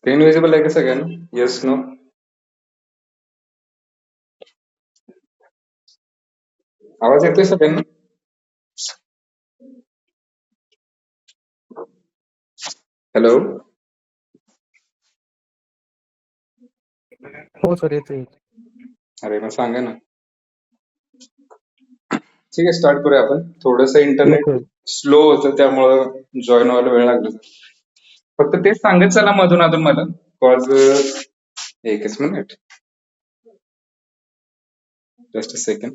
Screen visible आहे का सगळ्यांना? Yes, no? आवाज येतोय सगळ्यांना? हॅलो. हो सर, येतोय. अरे मग सांगा ना. ठीक आहे, स्टार्ट करूया आपण. थोडंसं इंटरनेट येतोय. स्लो होतं त्यामुळं जॉईन व्हायला वेळ लागला. फक्त तेच सांगत चला मधून अधून मला. कॉज एकच minute, just a second.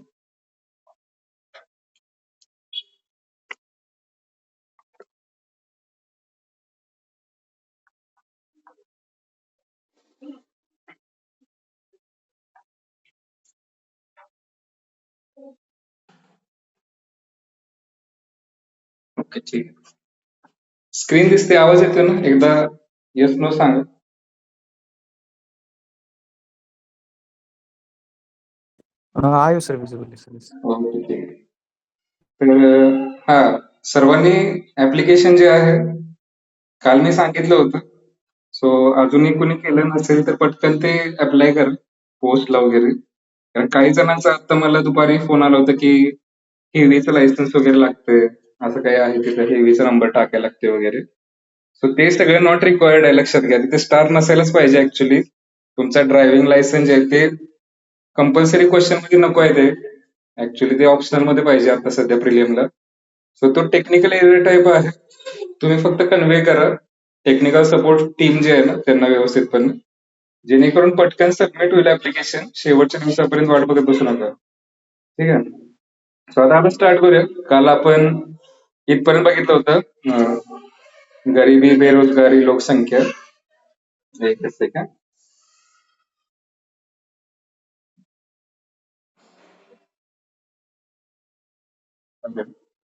Okay, ठीक आहे. स्क्रीन दिसते, आवाज येतोय ना? एकदा येस नो सांगा. आहे सर, विजिबल सर. ओके, ठीक आहे. तर हा, सर्वांनी ऍप्लिकेशन जे आहे काल मी सांगितलं होतं. सो अजूनही कोणी केलं नसेल तर पटकन ते अप्लाय कर पोस्टला वगैरे. कारण काही जणांचा आता मला दुपारी फोन आला होता की हेवीचं लायसन्स वगैरे लागतंय, असं काही आहे तिथं हेवीचा नंबर टाकायला लागते वगैरे. सो ते सगळं नॉट रिक्वायर्ड आहे, लक्षात घ्या. तिथे स्टार नसायलाच पाहिजे ऍक्च्युली. तुमचा ड्रायव्हिंग लायसन्स आहे ते कंपल्सरी क्वेश्चन मध्ये नको आहे ते. ऍक्च्युली ते ऑप्शनल मध्ये पाहिजे आता सध्या प्रिलियमला. सो तो टेक्निकल एरिया टाईप आहे. तुम्ही फक्त कन्वे करा टेक्निकल सपोर्ट टीम जे आहे ना त्यांना व्यवस्थितपणे, जेणेकरून पटकन सबमिट होईल ऍप्लिकेशन. शेवटच्या दिवसापर्यंत वाट बघत बसू नका. ठीक आहे. सो आता आपण स्टार्ट करूया. काल आपण इथपर्यंत बघितलं होतं गरिबी, बेरोजगारी, लोकसंख्या. एकच सेकंड.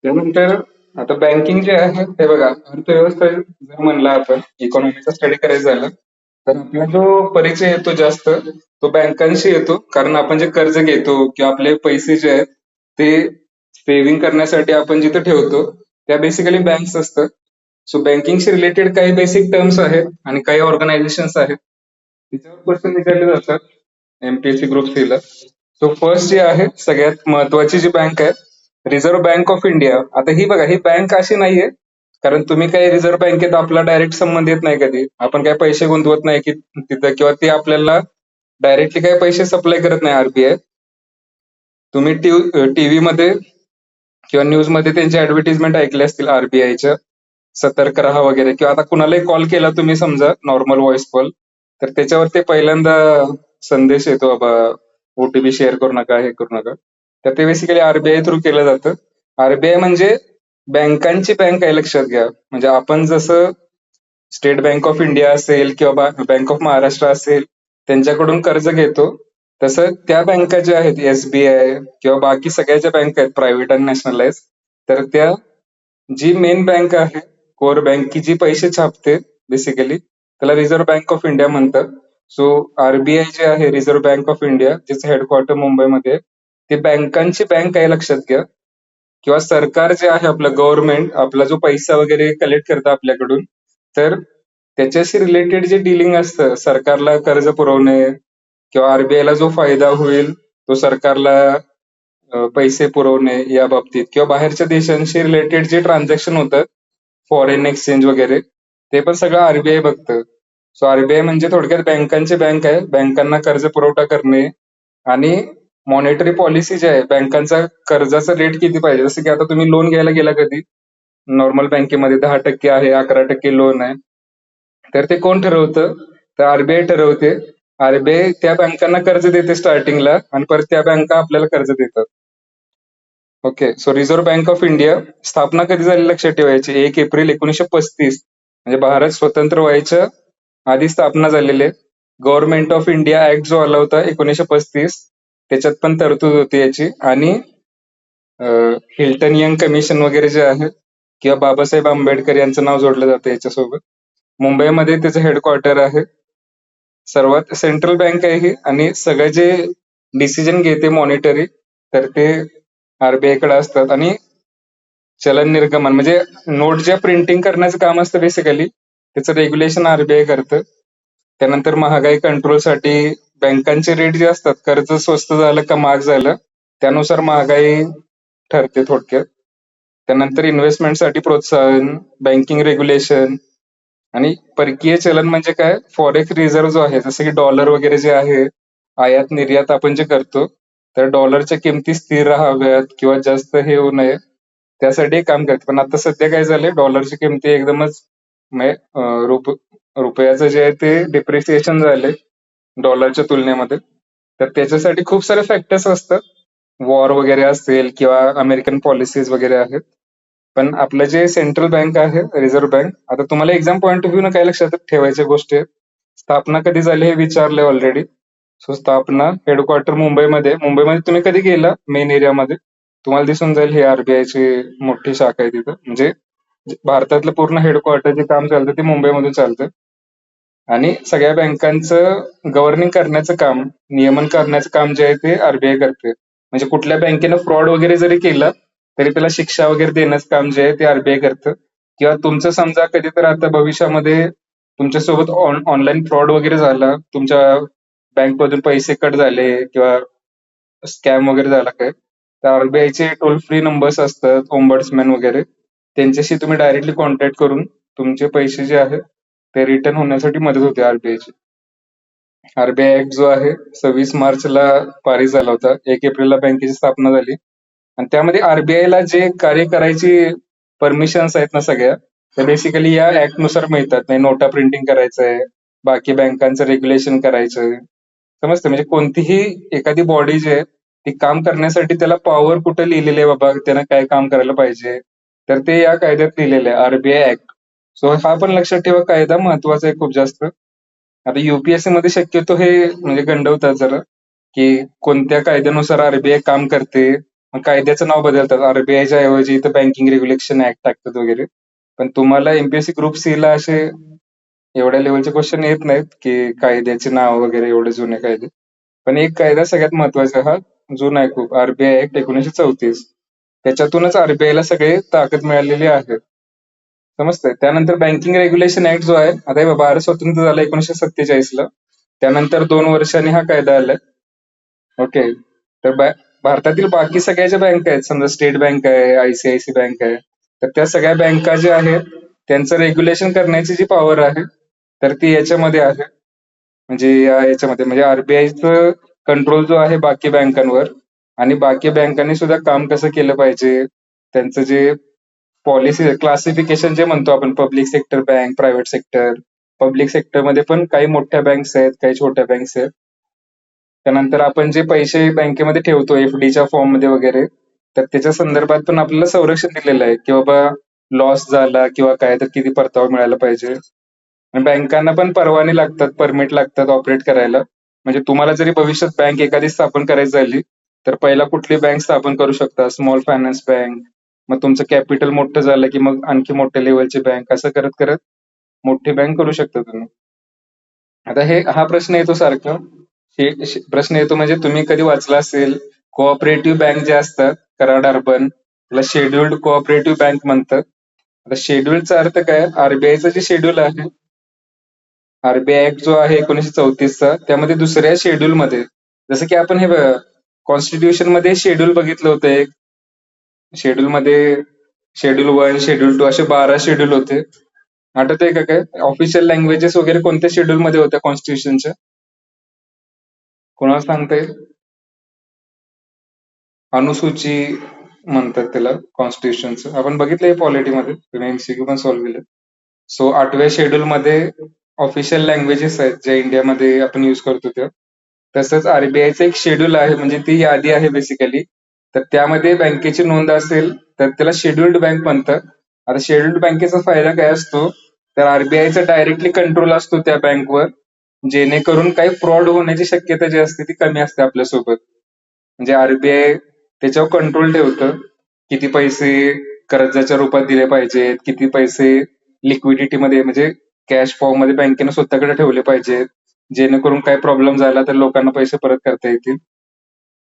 त्यानंतर आता बँकिंग जे आहे ते बघा, अर्थव्यवस्था जर म्हणलं आपण इकॉनॉमीचा स्टडी करायचं झालं तर आपला जो परिचय येतो जास्त तो बँकांशी येतो. कारण आपण जे कर्ज घेतो किंवा आपले पैसे जे आहेत ते सेव्हिंग करण्यासाठी आपण जिथे ठेवतो त्या बेसिकली बँक्स असतात. सो बँकिंगशी रिलेटेड काही बेसिक टर्म्स आहेत आणि काही ऑर्गनायझेशन्स आहेत, तिच्यावर क्वेश्चन विचारले जातात एमपीएससी ग्रुप सी ला. सो फर्स्ट जी आहे सगळ्यात महत्वाची जी बँक आहे, रिझर्व्ह बँक ऑफ इंडिया. आता ही बघा, ही बँक अशी नाहीये, कारण तुम्ही काही रिझर्व्ह बँकेत आपला डायरेक्ट संबंध येत नाही, कधी आपण काही पैसे गुंतवत नाही की तिथं, किंवा ते आपल्याला डायरेक्टली काही पैसे सप्लाय करत नाही आरबीआय. तुम्ही टीव्ही मध्ये किंवा न्यूज मध्ये त्यांची ऍडव्हर्टिजमेंट ऐकले असतील आरबीआयच्या, सतर्क राहा वगैरे. किंवा आता कुणालाही कॉल केला तुम्ही समजा नॉर्मल व्हॉइस कॉल, तर त्याच्यावर ते पहिल्यांदा संदेश येतो, बाबा ओटीपी शेअर करू नका, हे करू नका. तर ते बेसिकली आरबीआय थ्रू केलं जातं. आरबीआय म्हणजे बँकांची बँक आहे, लक्षात घ्या. म्हणजे आपण जसं स्टेट बँक ऑफ इंडिया असेल किंवा बँक ऑफ महाराष्ट्र असेल त्यांच्याकडून कर्ज घेतो, तसं त्या बँका ज्या आहेत एसबीआय किंवा बाकी सगळ्या ज्या बँका आहेत प्रायव्हेट आणि नॅशनलाइज, तर त्या जी मेन बँक आहे कोर बँक की जी पैसे छापते बेसिकली, त्याला रिझर्व्ह बँक ऑफ इंडिया म्हणतात. सो आरबीआय जे आहे रिझर्व्ह बँक ऑफ इंडिया, ज्याचं हेडक्वार्टर मुंबईमध्ये आहे, ते बँकांची बँक आहे, लक्षात घ्या. किंवा सरकार जे आहे आपलं गव्हर्नमेंट, आपला जो पैसा वगैरे कलेक्ट करतं आपल्याकडून, तर त्याच्याशी रिलेटेड जे डीलिंग असतं, सरकारला कर्ज पुरवणे किंवा आरबीआयला जो फायदा होईल तो सरकारला पैसे पुरवणे या बाबतीत, किंवा बाहेरच्या देशांशी रिलेटेड जे ट्रान्झॅक्शन होतात फॉरेन एक्सचेंज वगैरे, ते पण सगळं आरबीआय बघतं. सो आरबीआय म्हणजे थोडक्यात बँकांची बँक आहे. बँकांना कर्ज पुरवठा करणे आणि मॉनेटरी पॉलिसी जी आहे, बँकांचा कर्जाचा रेट किती पाहिजे. जसं की आता तुम्ही लोन घ्यायला गेला कधी नॉर्मल बँकेमध्ये 10% आहे, 11% लोन आहे, तर ते कोण ठरवतं? तर आरबीआय ठरवते. आरबीआय त्या बँकांना कर्ज देते स्टार्टिंगला आणि परत त्या बँका आपल्याला कर्ज देतात. Okay. So reserve bank of India स्थापना कधी झाली लक्षात ठेवायची, 1 एप्रिल 1935. म्हणजे भारत स्वतंत्र व्हायच्या आधी स्थापना झालेली आहे. गव्हर्नमेंट ऑफ इंडिया ऍक्ट जो आला होता 1935, त्याच्यात पण तरतूद होती याची. आणि हिल्टन यंग कमिशन वगैरे जे आहे किंवा बाबासाहेब आंबेडकर यांचं नाव जोडलं जातं याच्यासोबत. मुंबईमध्ये त्याचं हेडक्वार्टर आहे. सर्वात सेंट्रल बँक आहे ही, आणि सगळे जे डिसिजन घेते मॉनिटरी तर ते आरबीआय कडे असतात. आणि चलन निर्गमन म्हणजे नोट ज्या प्रिंटिंग करण्याचं काम असतं बेसिकली, त्याचं रेग्युलेशन आरबीआय करतं. त्यानंतर महागाई कंट्रोलसाठी बँकांचे रेट जे असतात, कर्ज स्वस्त झालं का महाग झालं, त्यानुसार महागाई ठरते थोडक्यात. त्यानंतर इन्व्हेस्टमेंटसाठी प्रोत्साहन, बँकिंग रेग्युलेशन आणि परकीय चलन म्हणजे काय, फॉरेक्स रिझर्व्ह जो आहे, जसं की डॉलर वगैरे जे आहे, आयात निर्यात आपण जे करतो, तर डॉलरच्या किमती स्थिर राहाव्यात किंवा जास्त हे होऊ नये, त्यासाठी हे काम करते. पण आता सध्या काय झालंय, डॉलरची किमती एकदमच म्हणजे रुपयाचं जे आहे ते डिप्रिसिएशन झाले डॉलरच्या तुलनेमध्ये. तर त्याच्यासाठी खूप सारे फॅक्टर्स असतात. वॉर वगैरे असेल किंवा अमेरिकन पॉलिसीज वगैरे आहेत. पण आपलं जे सेंट्रल बँक आहे, रिझर्व्ह बँक, आता तुम्हाला एक्झाम पॉईंट ऑफ व्ह्यू काय लक्षात ठेवायच्या गोष्टी आहेत. स्थापना कधी झाली हे विचारले ऑलरेडी. सो स्थापना हेडक्वार्टर मुंबईमध्ये तुम्ही कधी गेला मेन एरियामध्ये, तुम्हाला दिसून जाईल हे आरबीआयची मोठी शाखा आहे तिथं. म्हणजे भारतातलं पूर्ण हेडक्वार्टर जे काम चालतं ते मुंबईमधून चालतं. आणि सगळ्या बँकांचं गव्हर्निंग करण्याचं काम, नियमन करण्याचं काम जे आहे ते आरबीआय करते. म्हणजे कुठल्या बँकेनं फ्रॉड वगैरे जरी केलं तरी त्याला शिक्षा वगैरे देण्याचं काम जे आहे ते आरबीआय करतं. किंवा तुमचं समजा कधी तर आता भविष्यामध्ये तुमच्यासोबत ऑनलाईन फ्रॉड वगैरे झाला, तुमच्या बँकमधून पैसे कट झाले किंवा स्कॅम वगैरे झाला काय, तर आरबीआयचे टोल फ्री नंबर्स असतात, ओम्बड्समॅन वगैरे, त्यांच्याशी तुम्ही डायरेक्टली कॉन्टॅक्ट करून तुमचे पैसे जे आहेत ते रिटर्न होण्यासाठी मदत होते आरबीआयची. आरबीआय ऍक्ट जो आहे 26 मार्चला पारित झाला होता. 1 एप्रिलला बँकेची स्थापना झाली. आणि त्यामध्ये आरबीआयला जे कार्य करायची परमिशन्स आहेत ना सगळ्या, त्या बेसिकली या ऍक्ट नुसार मिळतात. नाही नोटा प्रिंटिंग करायचंय, बाकी बँकांचं रेग्युलेशन करायचंय, समजतं. म्हणजे कोणतीही एखादी बॉडी जी आहे ती काम करण्यासाठी त्याला पॉवर कुठं लिहिलेली आहे बाबा, त्यानं काय काम करायला पाहिजे, तर ते या कायद्यात लिहिलेलं आहे, आरबीआय ऍक्ट. सो हा पण लक्षात ठेवा, कायदा महत्वाचा आहे खूप जास्त. आता युपीएससी मध्ये शक्यतो हे म्हणजे गंडवतात जरा, की कोणत्या कायद्यानुसार आरबीआय काम करते, मग कायद्याचं नाव बदलतात, आरबीआयच्या ऐवजी इथं बँकिंग रेग्युलेशन ऍक्ट टाकतात वगैरे. पण तुम्हाला एमपीएससी ग्रुप सी ला असे एवढ्या लेवलचे क्वेश्चन येत नाहीत की कायद्याचे नाव वगैरे एवढे जुने कायदे. पण एक कायदा सगळ्यात महत्वाचा, हा जुना आहे खूप, आरबीआय ऍक्ट 1934. त्याच्यातूनच आरबीआयला सगळे ताकद मिळालेली आहे, समजतंय. त्यानंतर बँकिंग रेग्युलेशन ऍक्ट जो आहे, आता हे बघा, भारत स्वतंत्र झाला 1947ला, त्यानंतर 2 वर्षांनी हा कायदा आलाय. ओके. तर भारतातील बाकी सगळ्या ज्या बँक आहेत, समजा स्टेट बँक आहे, आयसीआयसी बँक आहे, तर त्या सगळ्या बँका ज्या आहेत त्यांचं रेग्युलेशन करण्याची जी पॉवर आहे तर ती याच्यामध्ये आहे. म्हणजे याच्यामध्ये म्हणजे आरबीआयचं कंट्रोल जो आहे बाकी बँकांवर, आणि बाकी बँकांनी सुद्धा काम कसं केलं पाहिजे, त्यांचं जे पॉलिसी क्लासिफिकेशन जे म्हणतो आपण, public sector bank, private sector. Public सेक्टरमध्ये पण काही मोठ्या बँक्स आहेत, काही छोट्या बँक्स आहेत. त्यानंतर आपण जे पैसे बँकेमध्ये ठेवतो एफडीच्या फॉर्म मध्ये वगैरे, तर त्याच्या संदर्भात पण आपल्याला संरक्षण दिलेलं आहे की बाबा लॉस झाला किंवा काय तर किती परतावा मिळाला पाहिजे. आणि बँकांना पण परवाने लागतात, परमिट लागतात ऑपरेट करायला. म्हणजे तुम्हाला जरी भविष्यात बँक एखादी स्थापन करायची झाली तर पहिला कुठली बँक स्थापन करू शकता, स्मॉल फायनान्स बँक, मग तुमचं कॅपिटल मोठं झालं की मग आणखी मोठ्या लेवलची बँक, असं करत करत मोठी बँक करू शकता तुम्ही. आता हा प्रश्न येतो सारखा, प्रश्न येतो म्हणजे तुम्ही कधी वाचला असेल, कोऑपरेटिव्ह बँक जे असतात कराड अर्बन, त्याला शेड्युल्ड कोऑपरेटिव्ह बँक म्हणतात. आता शेड्युल्डचा अर्थ काय, आरबीआयचं जे शेड्यूल आहे, आरबीआय ऍक्ट जो आहे 1934चा, त्यामध्ये दुसऱ्या शेड्यूल मध्ये, जसं की आपण हे कॉन्स्टिट्यूशन मध्ये शेड्यूल बघितलं होतं एक, शेड्यूल मध्ये शेड्यूल 1, शेड्यूल 2 असे 12 शेड्यूल होते. आठवतंय का काय? ऑफिशियल लँग्वेजेस वगैरे कोणत्या शेड्यूल मध्ये होत्या कॉन्स्टिट्यूशनच्या, कोणाला सांगता येईल? अनुसूची म्हणतात त्याला कॉन्स्टिट्यूशनचं, आपण बघितलंय पॉलिटीमध्ये, तुम्ही एमसीक्यू पण सॉल्व्ह केलं. सो 8व्या शेड्यूल मध्ये ऑफिशियल लँग्वेजेस आहेत जे इंडियामध्ये आपण युज करतो ते. तसंच आरबीआयचं एक शेड्यूल आहे, म्हणजे ती यादी आहे बेसिकली, तर त्यामध्ये बँकेची नोंद असेल तर त्याला शेड्युल्ड बँक म्हणतात. आता शेड्युल्ड बँकेचा फायदा काय असतो, तर आरबीआयचा डायरेक्टली कंट्रोल असतो त्या बँकवर, जेणेकरून काही फ्रॉड होण्याची शक्यता जी असते ती कमी असते आपल्यासोबत. म्हणजे आरबीआय त्याच्यावर कंट्रोल ठेवतं, किती पैसे कर्जाच्या रूपात दिले पाहिजेत, किती पैसे लिक्विडिटी मध्ये म्हणजे कॅश फॉर्म मध्ये बँकेने स्वतःकडे ठेवले पाहिजेत, जेणेकरून काय प्रॉब्लेम झाला तर लोकांना पैसे परत करता येतील.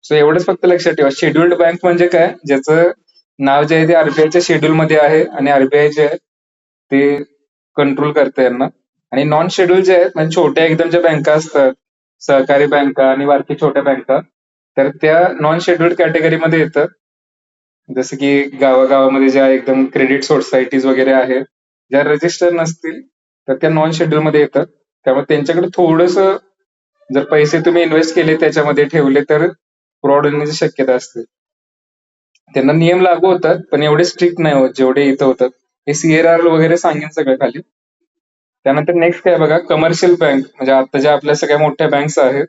सो एवढंच फक्त लक्षात ठेवा, शेड्युल्ड बँक म्हणजे काय, ज्याचं नाव जे आहे ते आरबीआयच्या शेड्यूल मध्ये आहे आणि आरबीआय जे आहे ते कंट्रोल करते यांना. आणि नॉन शेड्यूल जे आहेत म्हणजे छोट्या एकदम ज्या बँका असतात, सहकारी बँका आणि बारकी छोट्या बँका, तर त्या नॉन शेड्यूल्ड कॅटेगरीमध्ये येतात. जसं की गावागावामध्ये ज्या एकदम क्रेडिट सोसायटीज वगैरे आहेत, ज्या रजिस्टर नसतील, तर त्या नॉन शेड्यूल मध्ये येतात. त्यामुळे त्यांच्याकडे थोडंसं जर पैसे तुम्ही इन्व्हेस्ट केले त्याच्यामध्ये ठेवले तर फ्रॉड होण्याची शक्यता असते. त्यांना नियम लागू होतात, पण एवढे स्ट्रिक्ट नाही होत जेवढे इथं होतात. हे CRR वगैरे सांगेन सगळं खाली. त्यानंतर नेक्स्ट काय बघा, कमर्शियल बँक म्हणजे आता ज्या आपल्या सगळ्या मोठ्या बँक्स आहेत,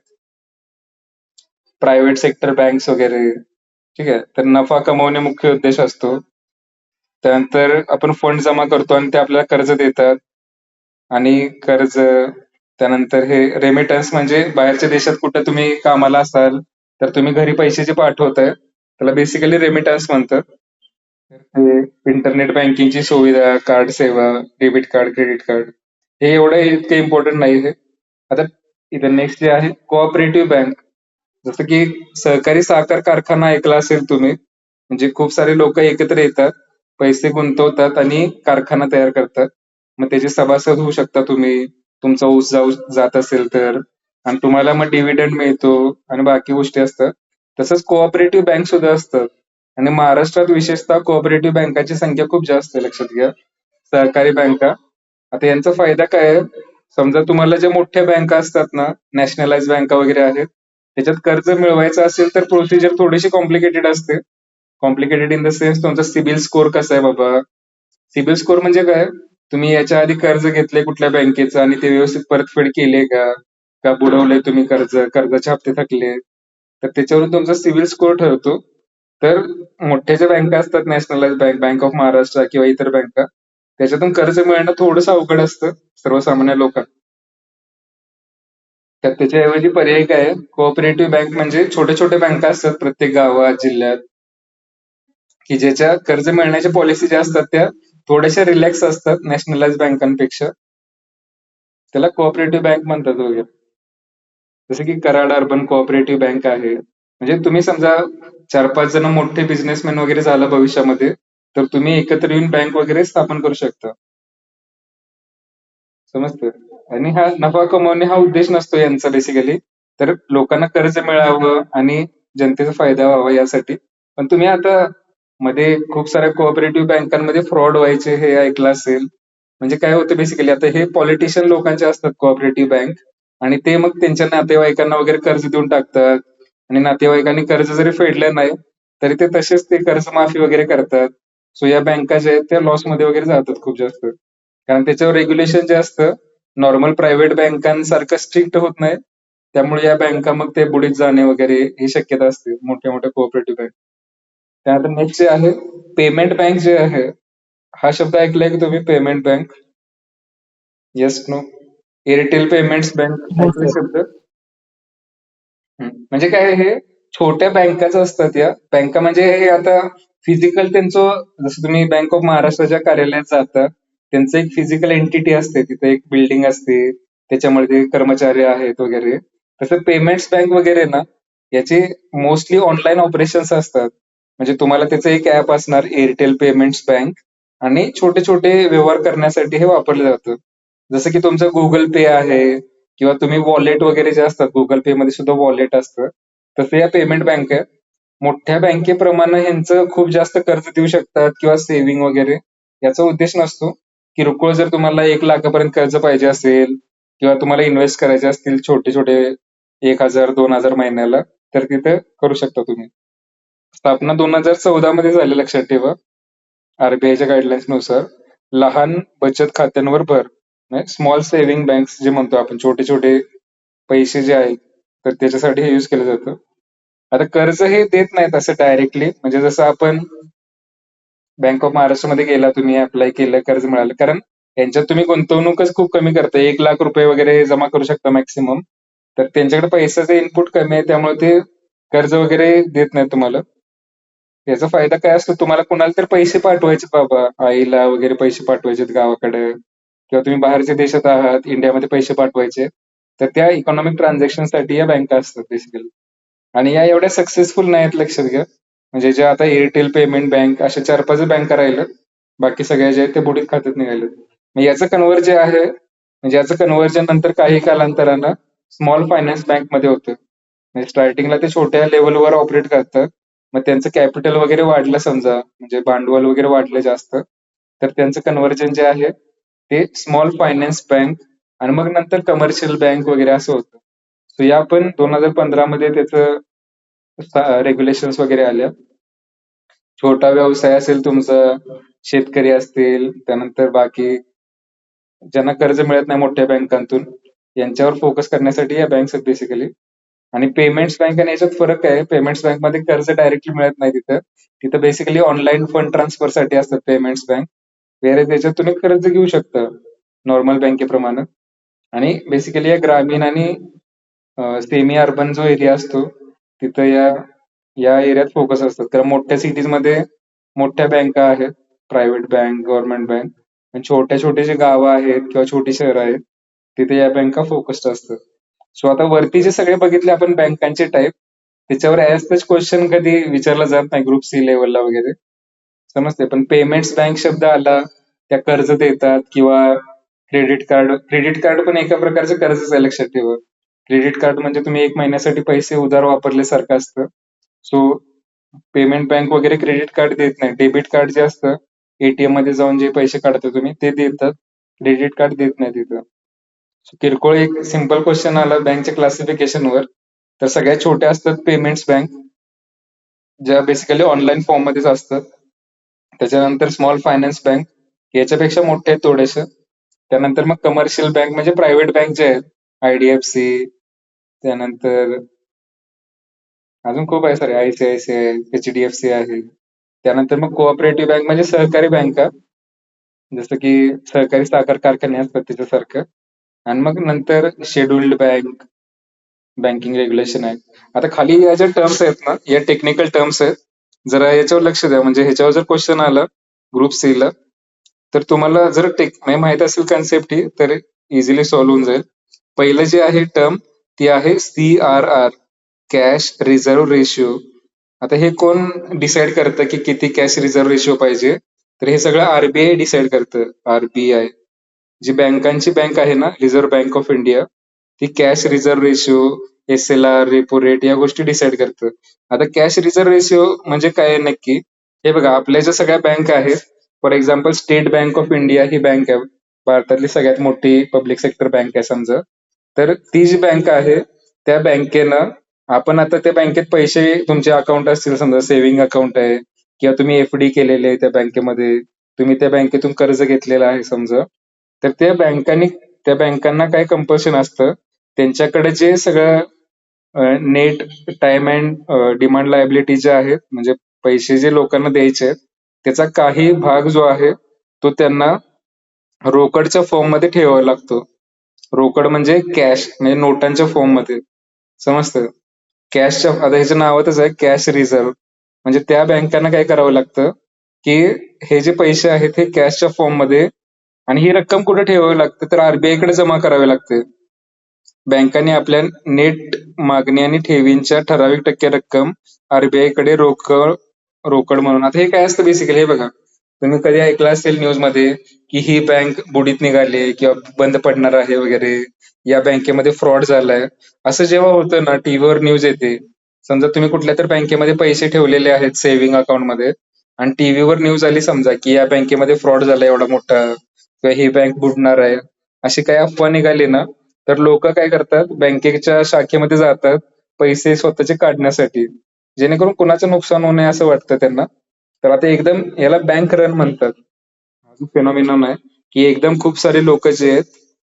प्रायव्हेट सेक्टर बँक्स वगैरे, ठीक आहे. तर नफा कमवणे मुख्य उद्देश असतो. त्यानंतर आपण फंड जमा करतो आणि ते आपल्याला कर्ज देतात. आणि कर्ज, त्यानंतर हे रेमिटन्स म्हणजे बाहेरच्या देशात कुठं तुम्ही कामाला असाल, तर तुम्ही घरी पैसे जे पाठवताय, त्याला बेसिकली रेमिटन्स म्हणतात. तर ते इंटरनेट बँकिंगची सुविधा, कार्ड सेवा, डेबिट कार्ड, क्रेडिट कार्ड, हे एवढं इतकं इम्पॉर्टंट नाही आहे. आता इथं नेक्स्ट जे आहे कोऑपरेटिव्ह बँक. जसं की सहकारी साखर कारखाना ऐकला असेल तुम्ही, म्हणजे खूप सारे लोक एकत्र येतात, पैसे गुंतवतात आणि कारखाना तयार करतात. मग त्याचे सभासद होऊ शकता तुम्ही, तुमचा ऊस जात असेल तर, आणि तुम्हाला मग डिव्हिडंड मिळतो आणि बाकी गोष्टी असतात. तसंच कोऑपरेटिव्ह बँक सुद्धा असतात. आणि महाराष्ट्रात विशेषतः कोऑपरेटिव्ह बँकांची संख्या खूप जास्त आहे, लक्षात घ्या. सहकारी बँका. आता यांचा फायदा काय आहे? समजा तुम्हाला ज्या मोठ्या बँका असतात ना, नॅशनलाइज बँका वगैरे आहेत, त्याच्यात कर्ज मिळवायचं असेल तर प्रोसिजर थोडीशी कॉम्प्लिकेटेड असते. कॉम्प्लिकेटेड इन द सेन्स तुमचा सिबिल स्कोर कसा आहे बाबा. सिबिल स्कोर म्हणजे काय? तुम्ही याच्या आधी कर्ज घेतले कुठल्या बँकेचं आणि ते व्यवस्थित परतफेड केले का? का बुडवले तुम्ही कर्ज, कर्जाचे हप्ते थकले? तर त्याच्यावरून तुमचा सिबिल स्कोर ठरतो. तर मोठ्या ज्या बँका असतात, nationalise bank, bank of Maharashtra किंवा इतर बँका, त्याच्यातून कर्ज मिळणं थोडंसं अवघड असतं सर्वसामान्य लोकांना. तर त्याच्याऐवजी पर्याय काय आहे? कोऑपरेटिव्ह बँक म्हणजे छोट्या छोट्या बँका असतात प्रत्येक गावात, जिल्ह्यात, की ज्याच्या कर्ज मिळण्याच्या पॉलिसी ज्या असतात त्या थोड्याशा रिलॅक्स असतात नॅशनलाइज बँकांपेक्षा. त्याला कोऑपरेटिव्ह बँक म्हणतात वगैरे. जसं की कराड अर्बन कोऑपरेटिव्ह बँक आहे. म्हणजे तुम्ही समजा 4-5 जण मोठे बिझनेसमॅन वगैरे झाला भविष्यामध्ये, तर तुम्ही एकत्र येऊन बँक वगैरे स्थापन करू शकता. समजतं? आणि हा नफा कमवणे हा उद्देश नसतो यांचा बेसिकली. तर लोकांना कर्ज मिळावं आणि जनतेचा फायदा व्हावा यासाठी. पण तुम्ही आता मध्ये खूप साऱ्या कोऑपरेटिव्ह बँकांमध्ये फ्रॉड व्हायचे हे ऐकलं असेल. म्हणजे काय होतं बेसिकली, आता हे पॉलिटिशियन लोकांचे असतात कोऑपरेटिव्ह बँक, आणि ते मग त्यांच्या नातेवाईकांना वगैरे कर्ज देऊन टाकतात. आणि नातेवाईकांनी कर्ज जरी फेडलं नाही, तरी ते तसेच ते कर्जमाफी वगैरे करतात. सो या बँका ज्या आहेत त्या लॉसमध्ये वगैरे जातात खूप जास्त. कारण त्याच्यावर रेग्युलेशन जे असतं, नॉर्मल प्रायव्हेट बँकांसारखं स्ट्रिक्ट होत नाही. त्यामुळे या बँका मग ते बुडीत जाणे वगैरे ही शक्यता असते, मोठ्या मोठ्या कोऑपरेटिव्ह बँक. त्यानंतर नेक्स्ट जे आहे पेमेंट बँक जे आहे, हा शब्द ऐकलाय की तुम्ही, payment bank? Yes, no? Airtel payments bank हो ऐकलाय सर. शब्द? म्हणजे काय, हे छोट्या बँकाच असतात या बँका. म्हणजे हे आता फिजिकल त्यांचं, जसं तुम्ही बँक ऑफ महाराष्ट्राच्या कार्यालयात जाता, त्यांचं एक फिजिकल एंटिटी असते, तिथे एक बिल्डिंग असते, त्याच्यामध्ये कर्मचारी आहेत वगैरे. तसं पेमेंट्स बँक वगैरे ना, याचे मोस्टली ऑनलाईन ऑपरेशन्स असतात. म्हणजे तुम्हाला त्याचं एक ऍप असणार, एअरटेल पेमेंट्स बँक, आणि छोटे छोटे व्यवहार करण्यासाठी हे वापरलं जातं. जसं की तुमचं गुगल पे आहे, किंवा तुम्ही वॉलेट वगैरे जे असतात, गुगल पे मध्ये सुद्धा वॉलेट असतं, तसं या पेमेंट बँक आहे. मोठ्या बँकेप्रमाणे ह्यांचं खूप जास्त कर्ज देऊ शकतात किंवा सेव्हिंग वगैरे, याचा उद्देश नसतो. किरकोळ जर तुम्हाला 1 लाखापर्यंत कर्ज पाहिजे असेल, किंवा तुम्हाला इन्व्हेस्ट करायचे असतील छोटे छोटे 1,000-2,000 महिन्याला, तर तिथे करू शकता तुम्ही. स्थापना 2014 मध्ये झाली, लक्षात ठेवा. RBIच्या गाईडलाईन्स नुसार. लहान बचत खात्यांवर भर, स्मॉल सेव्हिंग बँक्स जे म्हणतो आपण, छोटे छोटे पैसे जे आहेत, तर त्याच्यासाठी हे यूज केलं जातं. आता कर्ज हे देत नाहीत असं डायरेक्टली, म्हणजे जसं आपण बँक ऑफ महाराष्ट्रामध्ये गेला, तुम्ही अप्लाय केलं, कर्ज मिळालं, कारण यांच्यात तुम्ही गुंतवणूकच खूप कमी करता, 1 लाख रुपये वगैरे जमा करू शकता मॅक्सिमम. तर त्यांच्याकडे पैशाचं इनपुट कमी आहे, त्यामुळे ते कर्ज वगैरे देत नाही तुम्हाला. याचा फायदा काय असतो, तुम्हाला कुणाला तर पैसे पाठवायचे बाबा, आईला वगैरे पैसे पाठवायचे गावाकडे, किंवा तुम्ही बाहेरच्या देशात आहात, इंडियामध्ये पैसे पाठवायचे, तर त्या इकॉनॉमिक ट्रान्झॅक्शन साठी या बँका असतात बेसिकली. आणि या एवढ्या सक्सेसफुल नाहीत, लक्षात घ्या. म्हणजे ज्या आता एअरटेल पेमेंट बँक, अशा 4-5 बँका राहिल्यात, बाकी सगळ्या ज्या आहेत ते बुडीत खात्यात निघाले. मग याचं कन्व्हर्ट जे आहे, म्हणजे याचं कन्व्हर्जन नंतर काही कालांतरानं स्मॉल फायनान्स बँकमध्ये होतं. म्हणजे स्टार्टिंगला ते छोट्या लेव्हलवर ऑपरेट करतात. मग त्यांचं कॅपिटल वगैरे वाढलं समजा, म्हणजे भांडवल वगैरे वाढलं जास्त, तर त्यांचं कन्व्हर्जन जे आहे ते स्मॉल फायनान्स बँक आणि मग नंतर कमर्शियल बँक वगैरे असं होतं. सो या पण 2015 मध्ये त्याचं रेग्युलेशन्स वगैरे आल्या. छोटा व्यवसाय असेल तुमचा, शेतकरी असतील, त्यानंतर बाकी ज्यांना कर्ज मिळत नाही मोठ्या बँकांतून, यांच्यावर फोकस करण्यासाठी या बँक्स आहेत बेसिकली. आणि पेमेंट्स बँक आणि याच्यात फरक आहे. पेमेंट्स बँकमध्ये कर्ज डायरेक्टली मिळत नाही तिथं. तिथं बेसिकली ऑनलाईन फंड ट्रान्सफरसाठी असतात पेमेंट्स बँक. वेगळे त्याच्यात तुम्ही कर्ज घेऊ शकता नॉर्मल बँकेप्रमाणे. आणि बेसिकली या ग्रामीण आणि सेमी अर्बन जो एरिया असतो तिथं या या एरियात फोकस असतात. कारण मोठ्या सिटीजमध्ये मोठ्या बँका आहेत, प्रायव्हेट बँक, गव्हर्नमेंट बँक. आणि छोट्या छोटे जे गावं आहेत किंवा छोटी शहरं आहेत तिथे या बँका फोकस्ड असतात. सो आता वरती जे सगळे बघितले आपण बँकांचे टाईप, त्याच्यावर ऍज सच क्वेश्चन कधी विचारला जात नाही ग्रुप सी लेवलला वगैरे, समजते. पण पेमेंट्स बँक शब्द आला, त्या कर्ज देतात किंवा क्रेडिट कार्ड पण एका प्रकारचं कर्जच आहे, लक्षात ठेवा. क्रेडिट कार्ड म्हणजे तुम्ही 1 महिन्यासाठी पैसे उधार वापरल्यासारखं असतं. सो पेमेंट बँक वगैरे क्रेडिट कार्ड देत नाही. डेबिट कार्ड जे असतं, एटीएम मध्ये जाऊन जे पैसे काढता तुम्ही ते देतात, क्रेडिट कार्ड देत नाही तिथं. So, किरकोळ एक सिंपल क्वेश्चन आला बँकच्या क्लासिफिकेशनवर, तर सगळ्यात छोट्या असतात पेमेंट्स बँक, ज्या बेसिकली ऑनलाईन फॉर्म मध्येच असतात. त्याच्यानंतर स्मॉल फायनान्स बँक, याच्यापेक्षा मोठे आहेत थोडेसे. त्यानंतर मग कमर्शियल बँक म्हणजे प्रायव्हेट बँक जे आहेत, आयडीएफसी, त्यानंतर अजून खूप आहे सर, आयसीआयसीआय, एचडीएफसी आहे. त्यानंतर मग कोऑपरेटिव्ह बँक म्हणजे सहकारी बँका, जसं की सहकारी साखर कारखाने असतात त्याच्यासारखं. आणि मग नंतर शेड्युल्ड बँक, बँकिंग रेग्युलेशन आहे. आता खाली या ज्या टर्म्स आहेत ना, या टेक्निकल टर्म्स आहेत, जरा याच्यावर लक्ष द्या. म्हणजे ह्याच्यावर जर क्वेश्चन आला ग्रुप सी ला, तर तुम्हाला जर माहित असेल कन्सेप्ट ही, तर इझिली सॉल्व्ह होऊन जाईल. पहिलं जे आहे टर्म ती आहे CRR, कॅश रिझर्व्ह रेशिओ. आता हे कोण डिसाईड करतं की किती कॅश रिझर्व्ह रेशिओ पाहिजे? तर हे सगळं आरबीआय डिसाईड करतं. आरबीआय जी बँकांची बँक आहे ना, रिझर्व्ह बँक ऑफ इंडिया, ती cash reserve ratio, SLR, repo rate या गोष्टी डिसाईड करतं. आता कॅश रिझर्व्ह रेशिओ म्हणजे काय नक्की? हे बघा, आपल्या ज्या सगळ्या बँक आहेत, for example state bank of India he bank आहे, भारतातली सगळ्यात मोठी पब्लिक सेक्टर बँक आहे समजा. तर ती जी बँक आहे त्या बँकेनं, आपण आता त्या बँकेत पैसे तुमचे अकाउंट असतील समजा, सेव्हिंग अकाउंट आहे किंवा तुम्ही एफडी केलेले आहे त्या बँकेमध्ये, तुम्ही त्या बँकेतून कर्ज घेतलेलं आहे समजा, तर त्या बँकांना काय कंपल्शन असतं, त्यांच्याकडे जे सगळं net time and demand liability जे आहेत, म्हणजे पैसे जे लोकांना द्यायचे आहेत, त्याचा काही भाग जो आहे तो त्यांना रोकडच्या फॉर्म मध्ये ठेवावा लागतो. रोकड म्हणजे कॅश, म्हणजे नोटांच्या फॉर्म मध्ये, समजतं. कॅशच्या, आता ह्याच्या नावातच आहे कॅश रिझर्व्ह. म्हणजे त्या बँकांना काय करावं लागतं की हे जे पैसे आहेत हे कॅशच्या फॉर्म मध्ये, आणि ही रक्कम कुठे ठेवावी लागते, तर आरबीआय कडे जमा करावी लागते. बँकांनी आपल्या नेट मागणी आणि ठेवींच्या ठराविक टक्के रक्कम आरबीआय कडे रोकड म्हणून. आता हे काय असतं बेसिकली, हे बघा, तुम्ही कधी ऐकलं असेल न्यूज मध्ये की ही बँक बुडीत निघाली किंवा बंद पडणार आहे वगैरे, या बँकेमध्ये फ्रॉड झालाय, असं जेव्हा होतं ना, टीव्हीवर न्यूज येते. समजा तुम्ही कुठल्या तर बँकेमध्ये पैसे ठेवलेले आहेत सेव्हिंग अकाउंट मध्ये, आणि टीव्हीवर न्यूज आली समजा की या बँकेमध्ये फ्रॉड झाला एवढा मोठा किंवा ही बँक बुडणार आहे, अशी काही अफवा निघाली ना, तर लोक काय करतात, बँकेच्या शाखेमध्ये जातात पैसे स्वतःचे काढण्यासाठी, जेणेकरून कुणाचं नुकसान होऊ नये असं वाटतं त्यांना. तर आता एकदम याला बँक रन म्हणतात. हा फेनॉमिनॉन आहे की एकदम खूप सारे लोक जे आहेत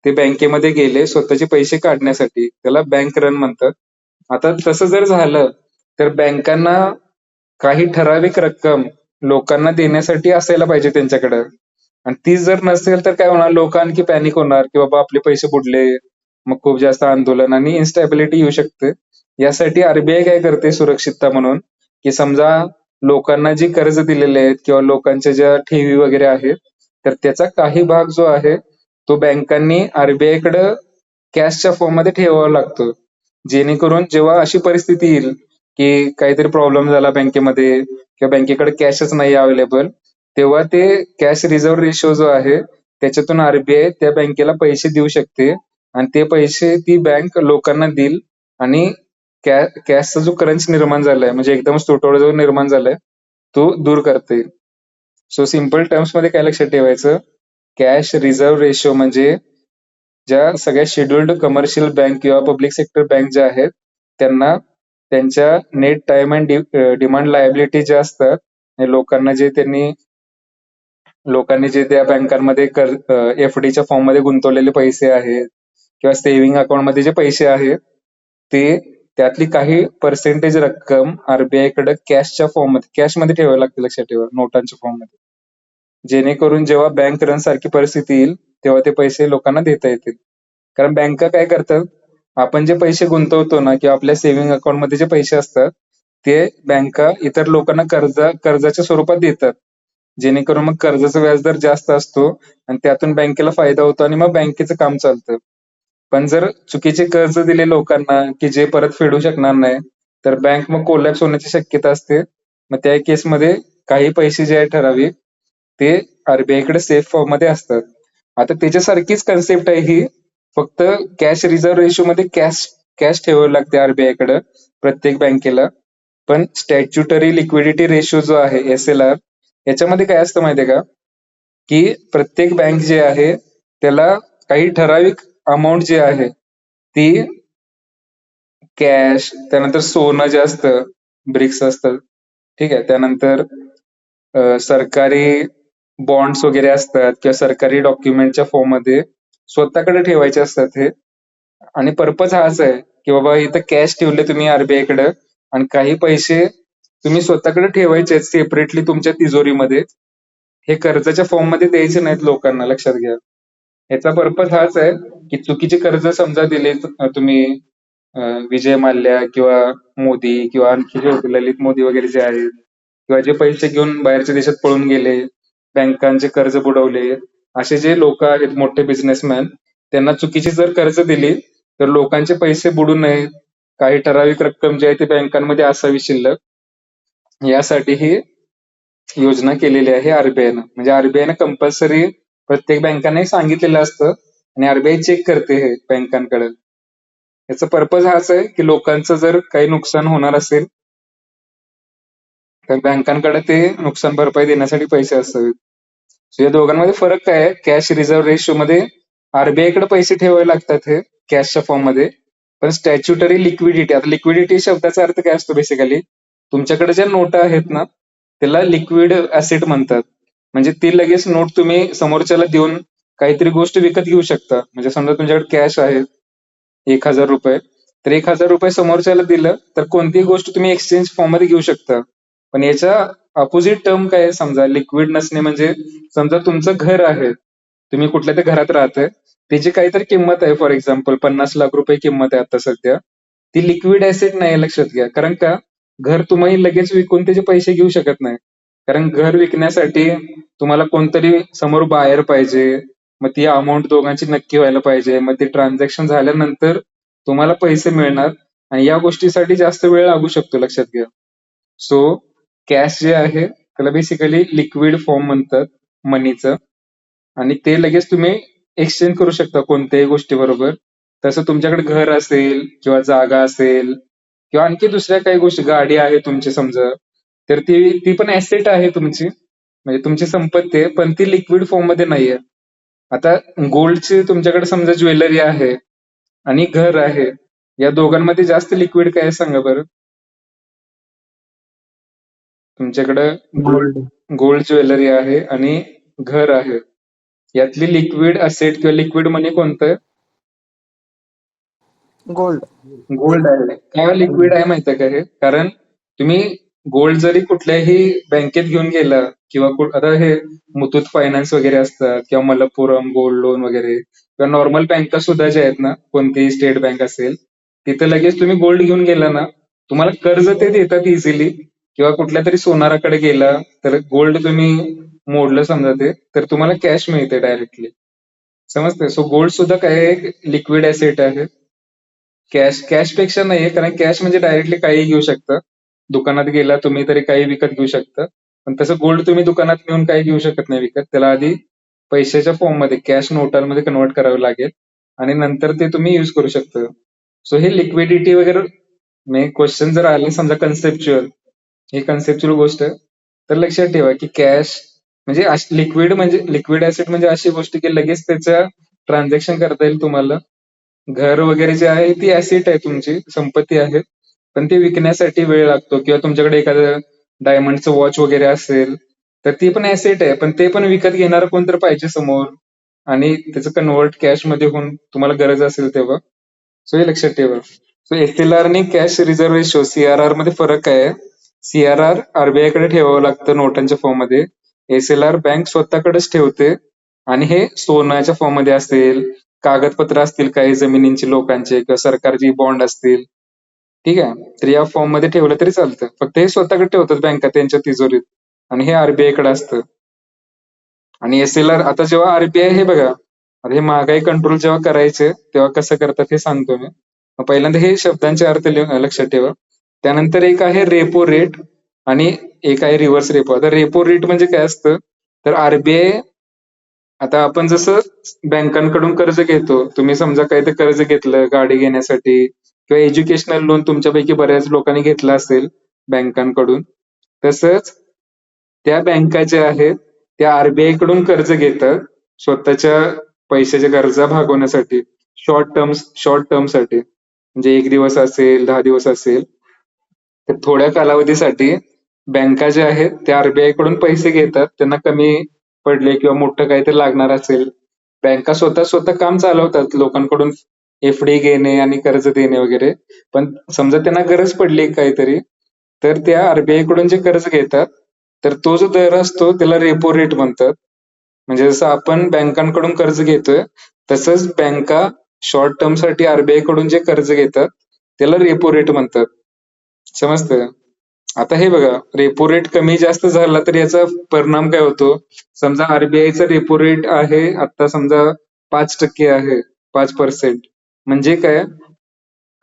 ते बँकेमध्ये गेले स्वतःचे पैसे काढण्यासाठी, त्याला बँक रन म्हणतात. आता तसं जर झालं तर बँकांना काही ठराविक रक्कम लोकांना देण्यासाठी असायला पाहिजे त्यांच्याकडे, आणि ती जर नसेल तर काय होणार, लोक आणखी पॅनिक होणार की बाबा आपले पैसे बुडले, मग खूप जास्त आंदोलन आणि इन्स्टॅबिलिटी येऊ शकते. यासाठी आरबीआय काय करते सुरक्षितता म्हणून, की समजा लोकांना जी कर्ज दिलेले आहेत किंवा लोकांच्या ज्या ठेवी वगैरे आहेत, तर त्याचा काही भाग जो आहे तो बँकांनी आरबीआय कडे कॅशच्या फॉर्म मध्ये ठेवावा लागतो. जेणेकरून जेव्हा अशी परिस्थिती येईल की काहीतरी प्रॉब्लेम झाला बँकेमध्ये किंवा बँकेकडे कॅशच नाही अवेलेबल, तेव्हा ते कॅश रिझर्व्ह रेशो जो आहे त्याच्यातून आरबीआय त्या बँकेला पैसे देऊ शकते आणि ते पैसे ती बँक लोकांना देईल आणि कॅशचा जो करंज निर्माण झालाय म्हणजे एकदमच तुटवडा जो निर्माण झालाय तो दूर करता येईल. सो सिम्पल टर्म्स मध्ये काय लक्षात ठेवायचं, कॅश रिझर्व्ह रेशो म्हणजे ज्या सगळ्या शेड्युल्ड कमर्शियल बँक किंवा पब्लिक सेक्टर बँक ज्या आहेत त्यांना त्यांच्या net time and demand liability ज्या असतात लोकांना जे लोकांनी जे त्या बँकांमध्ये एफडीच्या फॉर्म मध्ये गुंतवलेले पैसे आहेत किंवा सेव्हिंग अकाउंट मध्ये जे पैसे आहेत ते त्यातली काही पर्सेंटेज रक्कम आरबीआय कडे कॅशच्या फॉर्म मध्ये कॅशमध्ये ठेवावी लागते, लक्षात ठेवा, नोटांच्या फॉर्म मध्ये, जेणेकरून जेव्हा बँक रन सारखी परिस्थिती येईल तेव्हा ते पैसे लोकांना देता येतील. कारण बँका काय करतात, आपण जे पैसे गुंतवतो ना किंवा आपल्या सेव्हिंग अकाउंट मध्ये जे पैसे असतात ते बँका इतर लोकांना कर्जाच्या स्वरूपात देतात, जेणेकरून मग कर्जाचा व्याजदर जास्त असतो आणि त्यातून बँकेला फायदा होतो आणि मग बँकेचं काम चालतं. पण जर चुकीचे कर्ज दिले लोकांना की जे परत फेडू शकणार नाही तर बँक मग कोलॅप्स होण्याची शक्यता असते. मग त्या केसमध्ये काही पैसे जे आहे ठराविक ते आरबीआय कडे सेफ फॉर्म मध्ये असतात. आता त्याच्यासारखीच कन्सेप्ट आहे ही, फक्त कॅश रिझर्व्ह रेशो मध्ये कॅश कॅश ठेवावी लागते आरबीआय कडे प्रत्येक बँकेला. पण स्टॅच्युटरी लिक्विडिटी रेशो जो आहे SLR याच्यामध्ये काय असतं माहितीये का, की प्रत्येक बँक जे आहे त्याला काही ठराविक अमाऊंट जी आहे ती कॅश, त्यानंतर सोनं जे असतं, ब्रिक्स असतं, ठीक आहे, त्यानंतर सरकारी बॉन्ड्स वगैरे असतात किंवा सरकारी डॉक्युमेंटच्या फॉर्म मध्ये स्वतःकडे ठेवायचे असतात हे. आणि पर्पज हाच आहे की बाबा इथं कॅश ठेवले तुम्ही आरबीआय कडे आणि काही पैसे तुम्ही स्वतःकडे ठेवायचे आहेत सेपरेटली तुमच्या तिजोरीमध्ये, हे कर्जाच्या फॉर्म मध्ये द्यायचे नाहीत लोकांना, लक्षात घ्या. याचा पर्पज हाच आहे की चुकीचे कर्ज समजा दिले तुम्ही विजय माल्या किंवा मोदी किंवा आणखी जे होते ललित मोदी वगैरे जे आहेत किंवा जे पैसे घेऊन बाहेरच्या देशात पळून गेले, बँकांचे कर्ज बुडवले, असे जे लोक आहेत मोठे बिझनेसमॅन त्यांना चुकीची जर कर्ज दिली तर लोकांचे पैसे बुडू नयेत, काही ठराविक रक्कम जी आहे ती बँकांमध्ये असावी शिल्लक, यासाठी ही योजना केलेली आहे आरबीआयनं. म्हणजे आरबीआयनं कंपल्सरी प्रत्येक बँकांनाही सांगितलेलं असतं आणि आरबीआय चेक करते हे बँकांकडे. याचा पर्पज हाच आहे की लोकांचं जर काही नुकसान होणार असेल तर बँकांकडे ते नुकसान भरपाई देण्यासाठी पैसे असावेत. या दोघांमध्ये फरक काय आहे, कॅश रिझर्व्ह रेशो मध्ये आरबीआय कडे पैसे ठेवावे लागतात हे कॅशच्या फॉर्म मध्ये, पण स्टॅच्युटरी लिक्विडिटी, आता लिक्विडिटी शब्दाचा अर्थ काय असतो बेसिकली, तुमच्याकडे ज्या नोटा आहेत ना त्याला लिक्विड ऍसेट म्हणतात. म्हणजे ती लगेच नोट तुम्ही समोरच्याला देऊन काहीतरी गोष्ट विकत घेऊ शकता. म्हणजे समजा तुमच्याकडे कॅश आहे 1,000 रुपये, तर 1,000 रुपये समोरच्याला दिलं तर कोणतीही गोष्ट तुम्ही एक्सचेंज फॉर्म मध्ये घेऊ शकता. पण याच्या अपोजिट टर्म काय आहे, समजा लिक्विड नसणे म्हणजे समजा तुमचं घर आहे, तुम्ही कुठल्या तरी घरात राहताय, त्याची काहीतरी किंमत आहे, फॉर एक्झाम्पल 50 लाख रुपये किंमत आहे आता सध्या, ती लिक्विड ऍसेट नाही, लक्षात घ्या. कारण का, घर तुम्ही लगेच विकून त्याचे पैसे घेऊ शकत नाही. कारण घर विकण्यासाठी तुम्हाला कोणतरी समोर बायर पाहिजे, मग ती अमाऊंट दोघांची नक्की व्हायला पाहिजे, मग ते ट्रान्झॅक्शन झाल्यानंतर तुम्हाला पैसे मिळणार आणि या गोष्टीसाठी जास्त वेळ लागू शकतो, लक्षात घ्या. सो कॅश जे आहे त्याला बेसिकली लिक्विड फॉर्म म्हणतात मनीचं, आणि ते लगेच तुम्ही एक्सचेंज करू शकता कोणत्याही गोष्टी बरोबर. तसं तुमच्याकडे घर असेल किंवा जागा असेल किंवा आणखी दुसऱ्या काही गोष्टी, गाडी आहे तुमची समजा, तर ती ती पण ऍसेट आहे तुमची, म्हणजे तुमची संपत्ती आहे, पण ती लिक्विड फॉर्म मध्ये नाहीये. आता गोल्डची तुमच्याकडे समजा ज्वेलरी आहे आणि घर आहे, या दोघांमध्ये जास्त लिक्विड काय आहे सांगा बरं. तुमच्याकडे गोल्ड गोल्ड. गोल्ड ज्वेलरी आहे आणि घर आहे, यातली लिक्विड असेट किंवा लिक्विड मनी कोणतं आहे? गोल्ड. गोल्ड आहे. का लिक्विड आहे माहितीये का हे? कारण तुम्ही गोल्ड जरी कुठल्याही बँकेत घेऊन गेला किंवा आता हे मुथूट फायनान्स वगैरे असतात किंवा मलप्पुरम गोल्ड लोन वगैरे किंवा नॉर्मल बँका सुद्धा ज्या आहेत ना, कोणतीही स्टेट बँक असेल, तिथे लगेच तुम्ही गोल्ड घेऊन गेला ना, तुम्हाला कर्ज ते देतात इझिली. किंवा कुठल्या तरी सोनाराकडे गेला तर गोल्ड तुम्ही मोडलं समजा ते, तर तुम्हाला कॅश मिळते डायरेक्टली, समजते. सो गोल्ड सुद्धा काय लिक्विड ऍसेट आहे. कॅश कॅश पेक्षा नाहीये, कारण कॅश म्हणजे डायरेक्टली काही घेऊ शकता, दुकानात गेला तुम्ही तरी काही विकत घेऊ शकता. पण तसं गोल्ड तुम्ही दुकानात नेऊन काही घेऊ शकत नाही विकत, त्याला आधी पैशाच्या फॉर्ममध्ये कॅश नोटांमध्ये कन्वर्ट करावं लागेल आणि नंतर ते तुम्ही युज करू शकता. सो हे लिक्विडिटी वगैरे मे क्वेश्चन जर आले समजा कन्सेप्च्युअल, ही कन्सेप्च्युअल गोष्ट, तर लक्षात ठेवा की कॅश म्हणजे लिक्विड ऍसेट म्हणजे अशी गोष्ट की लगेच त्याचं ट्रान्झॅक्शन करता येईल तुम्हाला. घर वगैरे जे आहे ती ऍसेट आहे, तुमची संपत्ती आहे, पण ते विकण्यासाठी वेळ लागतो. किंवा तुमच्याकडे एखादं डायमंडचं वॉच वगैरे असेल तर ती पण ऍसेट आहे, पण ते पण विकत घेणार कोणतरी पाहिजे समोर आणि त्याचं कन्वर्ट कॅश मध्ये होऊन तुम्हाला गरज असेल तेव्हा. सो हे लक्षात ठेवा. सो एसएलआर आणि कॅश रिझर्व्ह रेशो सीआरआर मध्ये फरक काय आहे? सीआरआर आरबीआय कडे ठेवावं लागतं नोटांच्या फॉर्म मध्ये. एसएलआर बँक स्वतःकडेच ठेवते आणि हे सोन्याच्या फॉर्म मध्ये असेल, कागदपत्र असतील काही जमिनींची लोकांचे किंवा सरकारची बॉन्ड असतील, ठीक आहे, तर या फॉर्म मध्ये ठेवलं तरी चालतं. फक्त हे स्वतःकडे ठेवतात बँका त्यांच्या तिजोरीत आणि हे आरबीआय कडे असतं. आणि एसएलआर आता जेव्हा आरबीआय हे बघा, आता हे महागाई कंट्रोल जेव्हा करायचे तेव्हा कसं करतात हे सांगतो मी. मग पहिल्यांदा हे शब्दांचे अर्थ लक्षात ठेवा. त्यानंतर एक आहे रेपो रेट आणि एक आहे रिव्हर्स रेपो. आता रेपो रेट म्हणजे काय असतं, तर आरबीआय, आता आपण जसं बँकांकडून कर्ज घेतो, तुम्ही समजा काही ते कर्ज घेतलं गाडी घेण्यासाठी किंवा एज्युकेशनल लोन तुमच्यापैकी बऱ्याच लोकांनी घेतलं असेल बँकांकडून, तसंच त्या बँका ज्या आहेत त्या आरबीआय कडून कर्ज घेतात स्वतःच्या पैशाच्या गरजा भागवण्यासाठी, शॉर्ट टर्म साठी. म्हणजे 1 दिवस असेल, 10 दिवस असेल, तर थोड्या कालावधीसाठी बँका ज्या आहेत त्या आरबीआय कडून पैसे घेतात. त्यांना कमी पडले किंवा मोठं काहीतरी लागणार असेल, बँका स्वतः स्वतः काम चालवतात लोकांकडून एफडी घेणे आणि कर्ज देणे वगैरे. पण समजा त्यांना गरज पडली काहीतरी, तर त्या आरबीआय कडून जे कर्ज घेतात, तर तो जो दर असतो त्याला रेपो रेट म्हणतात. म्हणजे जसं आपण बँकांकडून कर्ज घेतोय, तसंच बँका शॉर्ट टर्म साठी आरबीआय कडून जे कर्ज घेतात त्याला रेपो रेट म्हणतात. समजतं? आता हे बघा, रेपो रेट कमी जास्त झाला तर याचा परिणाम काय होतो? समजा आरबीआयचा रेपो रेट आहे आता समजा 5% आहे, 5%. म्हणजे काय,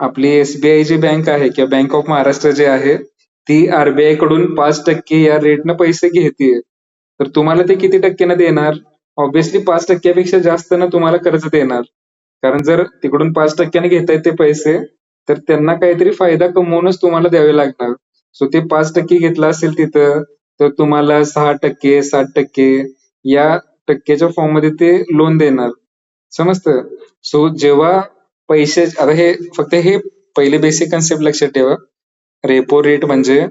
आपली एसबीआय जी बँक आहे किंवा बँक ऑफ महाराष्ट्र जे आहे, ती आरबीआय कडून 5% या रेटनं पैसे घेतेय. तर तुम्हाला ते किती टक्क्यानं देणार? ऑब्व्हियसली 5% जास्त ना तुम्हाला कर्ज देणार. कारण जर तिकडून 5% घेतायत ते पैसे, तर त्यांना काहीतरी फायदा कमवूनच तुम्हाला द्यावे लागणार. सो ते 5% घेतलं असेल तिथं, तर तुम्हाला 6%, 7% या टक्क्याच्या फॉर्म मध्ये ते लोन देणार. समजतं? सो जेव्हा पैसे, आता हे फक्त हे पहिले बेसिक कन्सेप्ट लक्षात ठेवा. रेपो रेट म्हणजे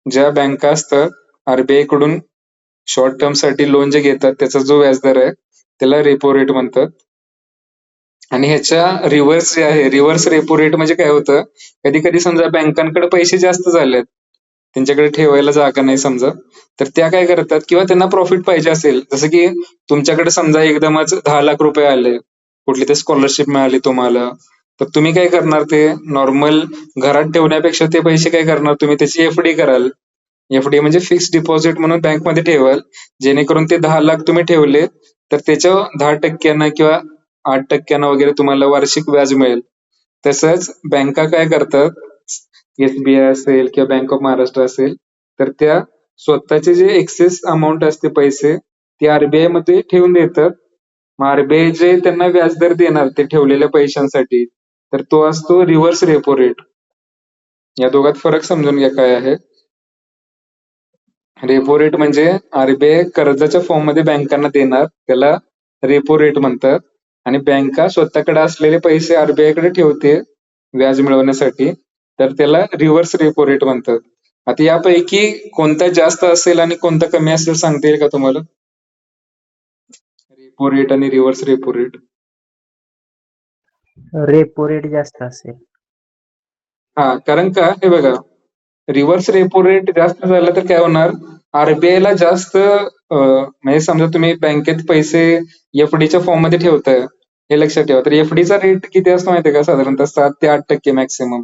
ज्या बँका असतात आरबीआय कडून शॉर्ट टर्म साठी लोन जे घेतात त्याचा जो व्याजदर आहे त्याला रेपो रेट म्हणतात. आणि ह्याच्या रिव्हर्स जे आहे, रिव्हर्स रेपो रेट म्हणजे काय होतं, कधी कधी समजा बँकांकडे पैसे जास्त झालेत, त्यांच्याकडे ठेवायला जागा नाही समजा, तर त्या काय करतात, किंवा त्यांना प्रॉफिट पाहिजे असेल, जसं की तुमच्याकडे समजा एकदमच 10 लाख रुपये आले, कुठली ते स्कॉलरशिप मिळाली तुम्हाला, तर तुम्ही काय करणार, ते नॉर्मल घरात ठेवण्यापेक्षा ते पैसे काय करणार, तुम्ही त्याची एफडी कराल. एफडी म्हणजे फिक्स डिपॉझिट म्हणून बँकमध्ये ठेवाल, जेणेकरून ते 10 लाख तुम्ही ठेवले तर त्याच्या 10% किंवा 8% वगैरे तुम्हाला वार्षिक व्याज मिळेल. तसंच बँका काय करतात, एसबीआय असेल किंवा बँक ऑफ महाराष्ट्र असेल, तर त्या स्वतःचे जे एक्सेस अमाऊंट असते पैसे, ते आरबीआय मध्ये ठेवून देतात. मग आरबीआय जे त्यांना व्याजदर देणार ते ठेवलेल्या पैशांसाठी, तर तो असतो रिव्हर्स रेपो रेट. या दोघात फरक समजून घ्या काय आहे. रेपो रेट म्हणजे आरबीआय कर्जाच्या फॉर्म मध्ये बँकांना देणार, त्याला रेपो रेट म्हणतात. आणि बँका स्वतःकडे असलेले पैसे आरबीआय कडे ठेवते व्याज मिळवण्यासाठी, तर त्याला रिव्हर्स रेपो रेट म्हणतात. आता यापैकी कोणता जास्त असेल आणि कोणता कमी असेल सांगता येईल का तुम्हाला? रेपो रेट आणि reverse repo rate. Repo rate जास्त असेल. हा, कारण का हे बघा, रिव्हर्स रेपो रेट जास्त झाला तर काय होणार, आरबीआय ला जास्त म्हणजे समजा तुम्ही बँकेत पैसे एफडीच्या फॉर्म मध्ये ठेवताय, हे लक्षात ठेवा. तर एफडीचा रेट किती असतो माहितीये का, साधारणतः 7 ते 8% मॅक्सिमम.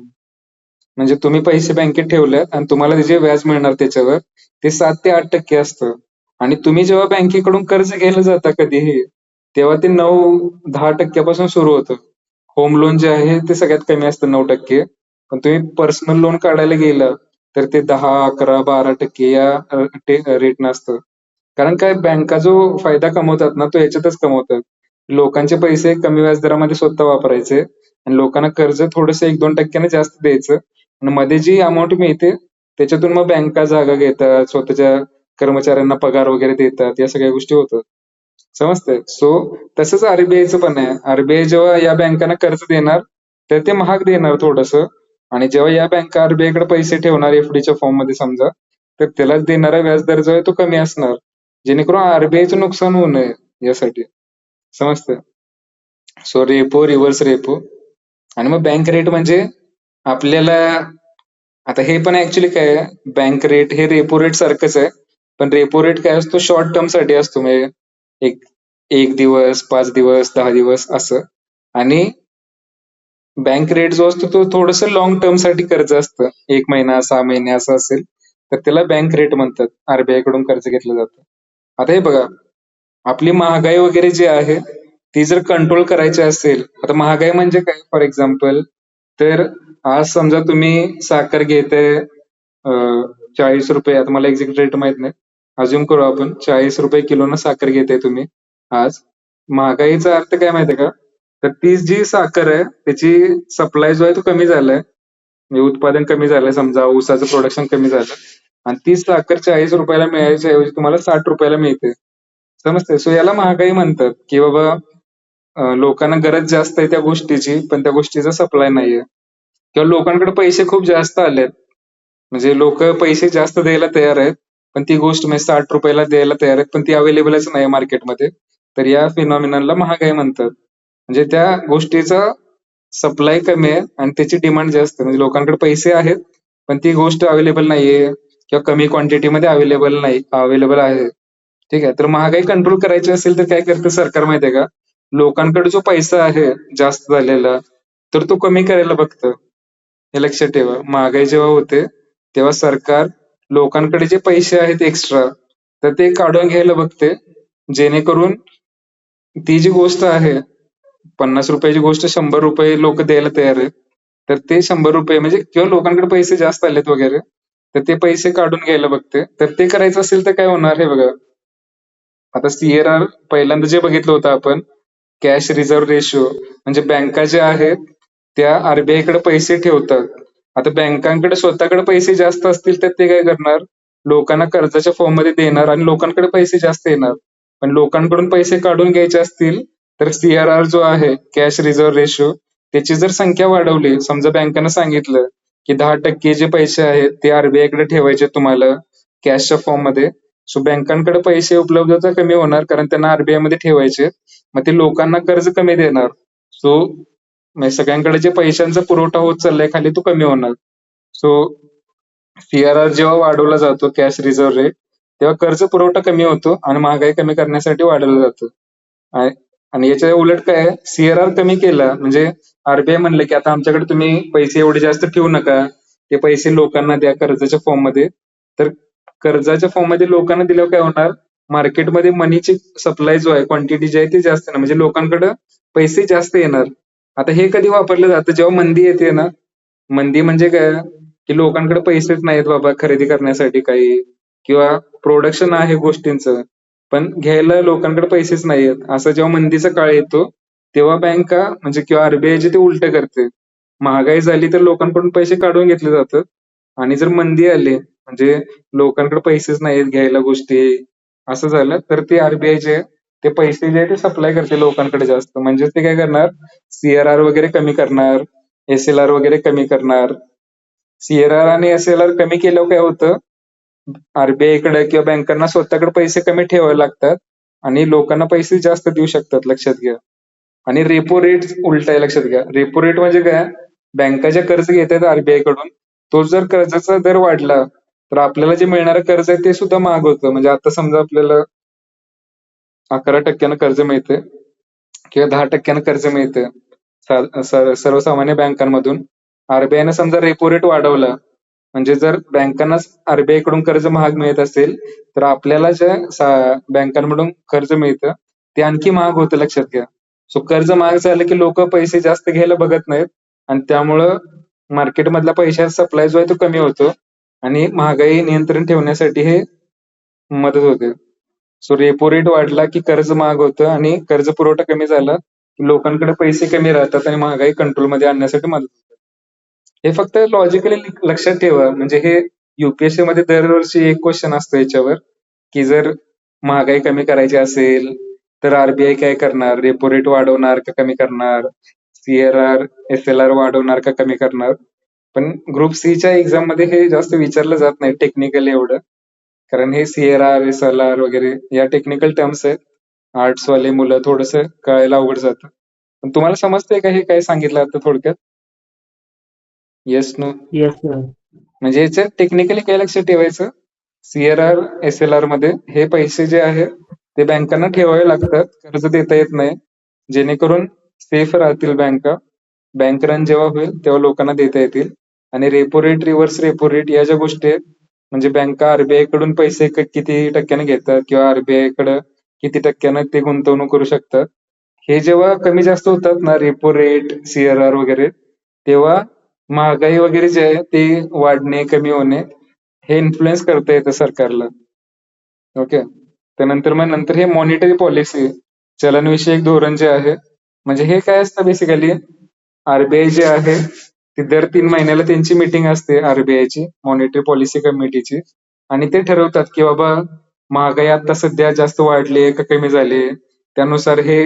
म्हणजे तुम्ही पैसे बँकेत ठेवले आणि तुम्हाला जे व्याज मिळणार त्याच्यावर, ते 7 ते 8% असतं. आणि तुम्ही जेव्हा बँकेकडून कर्ज घ्यायला जाता कधीही, तेव्हा ते 9-10% सुरू होतं. होम लोन जे आहे ते सगळ्यात कमी असतं, 9%. पण तुम्ही पर्सनल लोन काढायला गेलं तर ते 10, 11, 12% या रेट असतं. कारण काय बँका जो फायदा कमवतात ना तो याच्यातच कमवतात. लोकांचे पैसे कमी व्याजदरामध्ये स्वतः वापरायचे आणि लोकांना कर्ज थोडंसं 1-2% जास्त द्यायचं आणि मध्ये जी अमाउंट मिळते त्याच्यातून मग बँका जागा घेतात, स्वतःच्या कर्मचाऱ्यांना पगार वगैरे देतात, या सगळ्या गोष्टी होतात. समजतंय? सो तसंच आरबीआयचं पण आहे. आरबीआय जेव्हा या बँकांना कर्ज देणार, तर ते महाग देणार थोडंसं आणि जेव्हा या बँका आरबीआयकडे पैसे ठेवणार एफडीच्या फॉर्ममध्ये समजा, तर त्याला देणारा व्याजदर जो आहे तो कमी असणार. जेणेकरून आरबीआयचं नुकसान होऊ नये यासाठी. समजतंय? सो रेपो, रिव्हर्स रेपो आणि मग बँक रेट म्हणजे आपल्याला आता हे पण ऍक्च्युली काय आहे, बँक रेट हे रेपो रेट सारखंच आहे. पण रेपो रेट काय असतो शॉर्ट टर्म साठी असतो म्हणजे एक 1 दिवस, 5 दिवस, 10 दिवस असं. आणि बँक रेट जो असतो तो थोडंसं लॉंग टर्म साठी कर्ज असतं. 1 महिना, 6 महिने असं असेल, तर त्याला बँक रेट म्हणतात. आरबीआय कडून कर्ज घेतलं जातं. आता हे बघा, आपली महागाई वगैरे जी आहे, ती जर कंट्रोल करायची असेल, आता महागाई म्हणजे काय फॉर एक्झाम्पल, तर आज समजा तुम्ही साखर घेताय ₹40, आता मला एक्झॅक्ट रेट माहित नाही. अझ्युम करू आपण ₹40 किलोनं साखर घेताय तुम्ही आज. महागाईचा अर्थ काय माहितीये का? तर ती जी साखर आहे त्याची सप्लाय जो आहे तो कमी झालाय. म्हणजे उत्पादन कमी झालंय समजा ऊसाचं प्रोडक्शन कमी झालं आणि ती साखर ₹40 मिळायच्या ऐवजी तुम्हाला ₹60 मिळते. समजतंय? सो याला महागाई म्हणतात, की बाबा लोकांना गरज जास्त आहे त्या गोष्टीची, पण त्या गोष्टीचा सप्लाय नाहीये. किंवा लोकांकडे पैसे खूप जास्त आलेत. म्हणजे लोकं पैसे जास्त द्यायला तयार आहेत. पण ती गोष्ट म्हणजे ₹60 द्यायला तयार आहेत, पण ती अवेलेबलच नाही मार्केटमध्ये. तर या फिनॉमिननला महागाई म्हणतात. म्हणजे त्या गोष्टीचा सप्लाय कमी आहे आणि त्याची डिमांड जास्त आहे. म्हणजे लोकांकडे पैसे आहेत, पण ती गोष्ट अवेलेबल नाहीये किंवा कमी क्वांटिटीमध्ये अवेलेबल आहे. ठीक आहे. तर महागाई कंट्रोल करायची असेल तर काय करतं सरकार माहिती आहे का? लोकांकडे जो पैसा आहे जास्त झालेला, तर तो कमी करायला बघतं. हे लक्षात ठेवा. महागाई जेव्हा होते, तेव्हा सरकार लोकांकडे जे पैसे आहेत एक्स्ट्रा, तर ते काढून घ्यायला बघते. जेणेकरून ती जी गोष्ट आहे, ₹50 ची गोष्ट ₹100 लोकं द्यायला तयार आहेत. तर ते ₹100 म्हणजे किंवा लोकांकडे पैसे जास्त आलेत वगैरे, तर ते पैसे काढून घ्यायला बघते. तर ते करायचं असेल तर काय होणार हे बघा. आता सी-आर-आर पहिल्यांदा जे बघितलं होतं आपण, कॅश रिझर्व्ह रेशो म्हणजे बँका ज्या आहेत, त्या आरबीआयकडे पैसे ठेवतात. आता बँकांकडे स्वतःकडे पैसे जास्त असतील तर ते काय करणार? लोकांना कर्जाच्या फॉर्ममध्ये देणार आणि लोकांकडे पैसे जास्त येणार. पण लोकांकडून पैसे काढून घ्यायचे असतील, तर सी-आर-आर जो आहे, कॅश रिझर्व्ह रेशो त्याची जर संख्या वाढवली, समजा बँकेनं सांगितलं, की 10% जे पैसे आहेत ते आरबीआयकडे ठेवायचे तुम्हाला कॅशच्या फॉर्ममध्ये. सो बँकांकडे पैसे उपलब्धता कमी होणार कारण त्यांना आरबीआय मध्ये ठेवायचे. मग ते लोकांना कर्ज कमी देणार. सो म्हणजे सगळ्यांकडे जे पैशांचा पुरवठा होत चाललाय खाली तो कमी होणार. सो सी-आर-आर जेव्हा वाढवला जातो कॅश रिझर्व्ह रेट, तेव्हा कर्ज पुरवठा कमी होतो आणि महागाई कमी करण्यासाठी वाढवलं जातं. आणि आणि याच्या उलट काय आहे, सी-आर-आर कमी केला म्हणजे आरबीआय म्हणलं, की आता आमच्याकडे तुम्ही पैसे एवढे जास्त ठेवू नका. ते पैसे लोकांना द्या कर्जाच्या फॉर्ममध्ये. तर कर्जाच्या फॉर्ममध्ये लोकांना दिल्यावर काय होणार? मार्केटमध्ये मनीची सप्लाय जो आहे, क्वांटिटी जी आहे ती जास्त येणार. म्हणजे लोकांकडे पैसे जास्त येणार. आता हे कधी वापरलं जातं? जेव्हा मंदी येते ना, मंदी म्हणजे काय? की लोकांकडे पैसेच नाहीत बाबा खरेदी करण्यासाठी काही किंवा प्रोडक्शन आहे गोष्टींचं, पण घ्यायला लोकांकडे पैसेच नाहीयेत. असं जेव्हा मंदीचा काळ येतो, तेव्हा बँका म्हणजे किंवा आरबीआय जे ते उलटं करते. महागाई झाली तर लोकांकडून पैसे काढून घेतले जातात आणि जर मंदी आली म्हणजे लोकांकडे पैसेच नाहीत घ्यायला गोष्टी, असं झालं तर ते आरबीआय जे आहे, ते पैसे जे आहे ते सप्लाय करते लोकांकडे जास्त. म्हणजे ते काय करणार? सी-आर-आर वगैरे कमी करणार, एस-एल-आर वगैरे कमी करणार. सी-आर-आर आणि एस-एल-आर कमी केल्यावर काय होतं? आरबीआयकडे किंवा बँकांना स्वतःकडे पैसे कमी ठेवावे लागतात आणि लोकांना पैसे जास्त देऊ शकतात लक्षात घ्या. आणि रेपो रेट उलट आहे लक्षात घ्या. रेपो रेट म्हणजे काय? बँका जे कर्ज घेतात आरबीआय कडून, तो जर कर्जाचा दर वाढला, तर आपल्याला जे मिळणारं कर्ज आहे ते सुद्धा महाग होतं. म्हणजे आता समजा आपल्याला 11% कर्ज मिळतंय किंवा 10% कर्ज मिळतंय. सर्वसामान्य बँकांमधून. आरबीआयनं समजा रेपो रेट वाढवला, म्हणजे जर बँकांनाच आरबीआय कडून कर्ज महाग मिळत असेल, तर आपल्याला ज्या बँकांकडून कर्ज मिळतं, ते आणखी महाग होतं लक्षात घ्या. सो कर्ज महाग झालं की लोकं पैसे जास्त घ्यायला बघत नाहीत आणि त्यामुळं मार्केटमधला पैशाचा सप्लाय जो आहे तो कमी होतो आणि महागाई नियंत्रण ठेवण्यासाठी हे मदत होते. सो रेपो रेट वाढला की कर्ज महाग होतं आणि कर्ज पुरवठा कमी झाला की लोकांकडे पैसे कमी राहतात आणि महागाई कंट्रोलमध्ये आणण्यासाठी मदत होते. हे फक्त लॉजिकली लक्षात ठेवा. म्हणजे हे युपीएससी मध्ये दरवर्षी एक क्वेश्चन असतो याच्यावर, की जर महागाई कमी करायची असेल तर आरबीआय काय करणार? रेपो रेट वाढवणार का कमी करणार? सीआरआर, एसएलआर वाढवणार का कमी करणार? पण ग्रुप सीच्या एक्झाम मध्ये हे जास्त विचारलं जात नाही टेक्निकल एवढं. कारण हे सीआरआर, एसएलआर वगैरे या टेक्निकल टर्म्स आहेत. आर्ट्स वाले मुलं थोडंसं कळायला अवघड जातं. पण तुम्हाला समजतंय का हे काय सांगितलं आता थोडक्यात? Yes, no? Yes sir. म्हणजे याच्यात टेक्निकली काय लक्षात ठेवायचं? सीआरआर, एसएलआर मध्ये हे पैसे जे आहेत ते बँकांना ठेवावे लागतात, कर्ज देता येत नाही, जेणेकरून सेफ राहतील बँका. बँक रन जेव्हा होईल तेव्हा लोकांना देता येतील. आणि repo rate, reverse repo rate या ज्या गोष्टी आहेत, म्हणजे बँका आरबीआय कडून पैसे किती टक्क्याने घेतात किंवा आरबीआय कडे किती टक्क्यानं ते गुंतवणूक करू शकतात, हे जेव्हा कमी जास्त होतात ना, रेपो रेट, सीआरआर वगैरे, तेव्हा महागाई वगैरे जे आहे ते वाढणे, कमी होणे हे इन्फ्लुएन्स करता येतं सरकारला. ओके. त्यानंतर मग नंतर हे मॉनिटरी पॉलिसी, चलनविषयक धोरण जे आहे, म्हणजे हे काय असतं बेसिकली, आरबीआय जे आहे ते दर 3 महिन्याला त्यांची मीटिंग असते आरबीआयची, मॉनिटरी पॉलिसी कमिटीची, आणि ते ठरवतात की बाबा महागाई आता सध्या जास्त वाढली का कमी झाली. त्यानुसार हे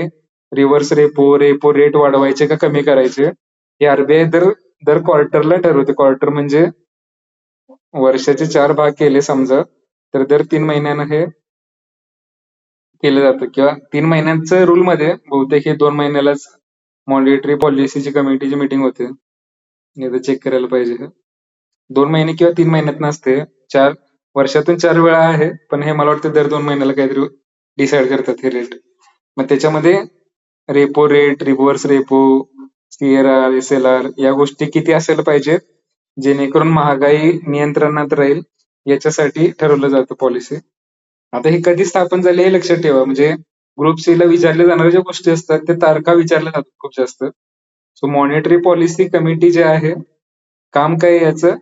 रिव्हर्स रेपो, रेपो रेट वाढवायचे का कमी करायचे, हे आरबीआय दर दर क्वार्टरला ठरवते. क्वार्टर म्हणजे वर्षाचे 4 भाग केले समजा, तर दर 3 महिन्यानं हे केलं जातं, किंवा 3 महिन्यांचं रूल मध्ये बहुतेक हे 2 महिन्यालाच मॉनिटरी पॉलिसीची कमिटीची मीटिंग होते. एकदा चेक करायला पाहिजे हे. 2 महिने किंवा 3 महिन्यात नसते, वर्षातून 4 वेळा आहे, पण हे मला वाटतं दर 2 महिन्याला काहीतरी डिसाईड करतात हे रेट. मग त्याच्यामध्ये repo rate, reverse repo, CRR, SLR या गोष्टी किती असायला पाहिजेत, जेणेकरून महागाई नियंत्रणात राहील, याच्यासाठी ठरवलं जातं पॉलिसी. आता हे कधी स्थापन झाले हे लक्षात ठेवा. म्हणजे ग्रुप सी ला विचारल्या जाणाऱ्या ज्या गोष्टी असतात त्या तारखा विचारल्या जातात खूप जास्त. सो मॉनिटरी पॉलिसी कमिटी जे आहे, काम काय आहे याचं,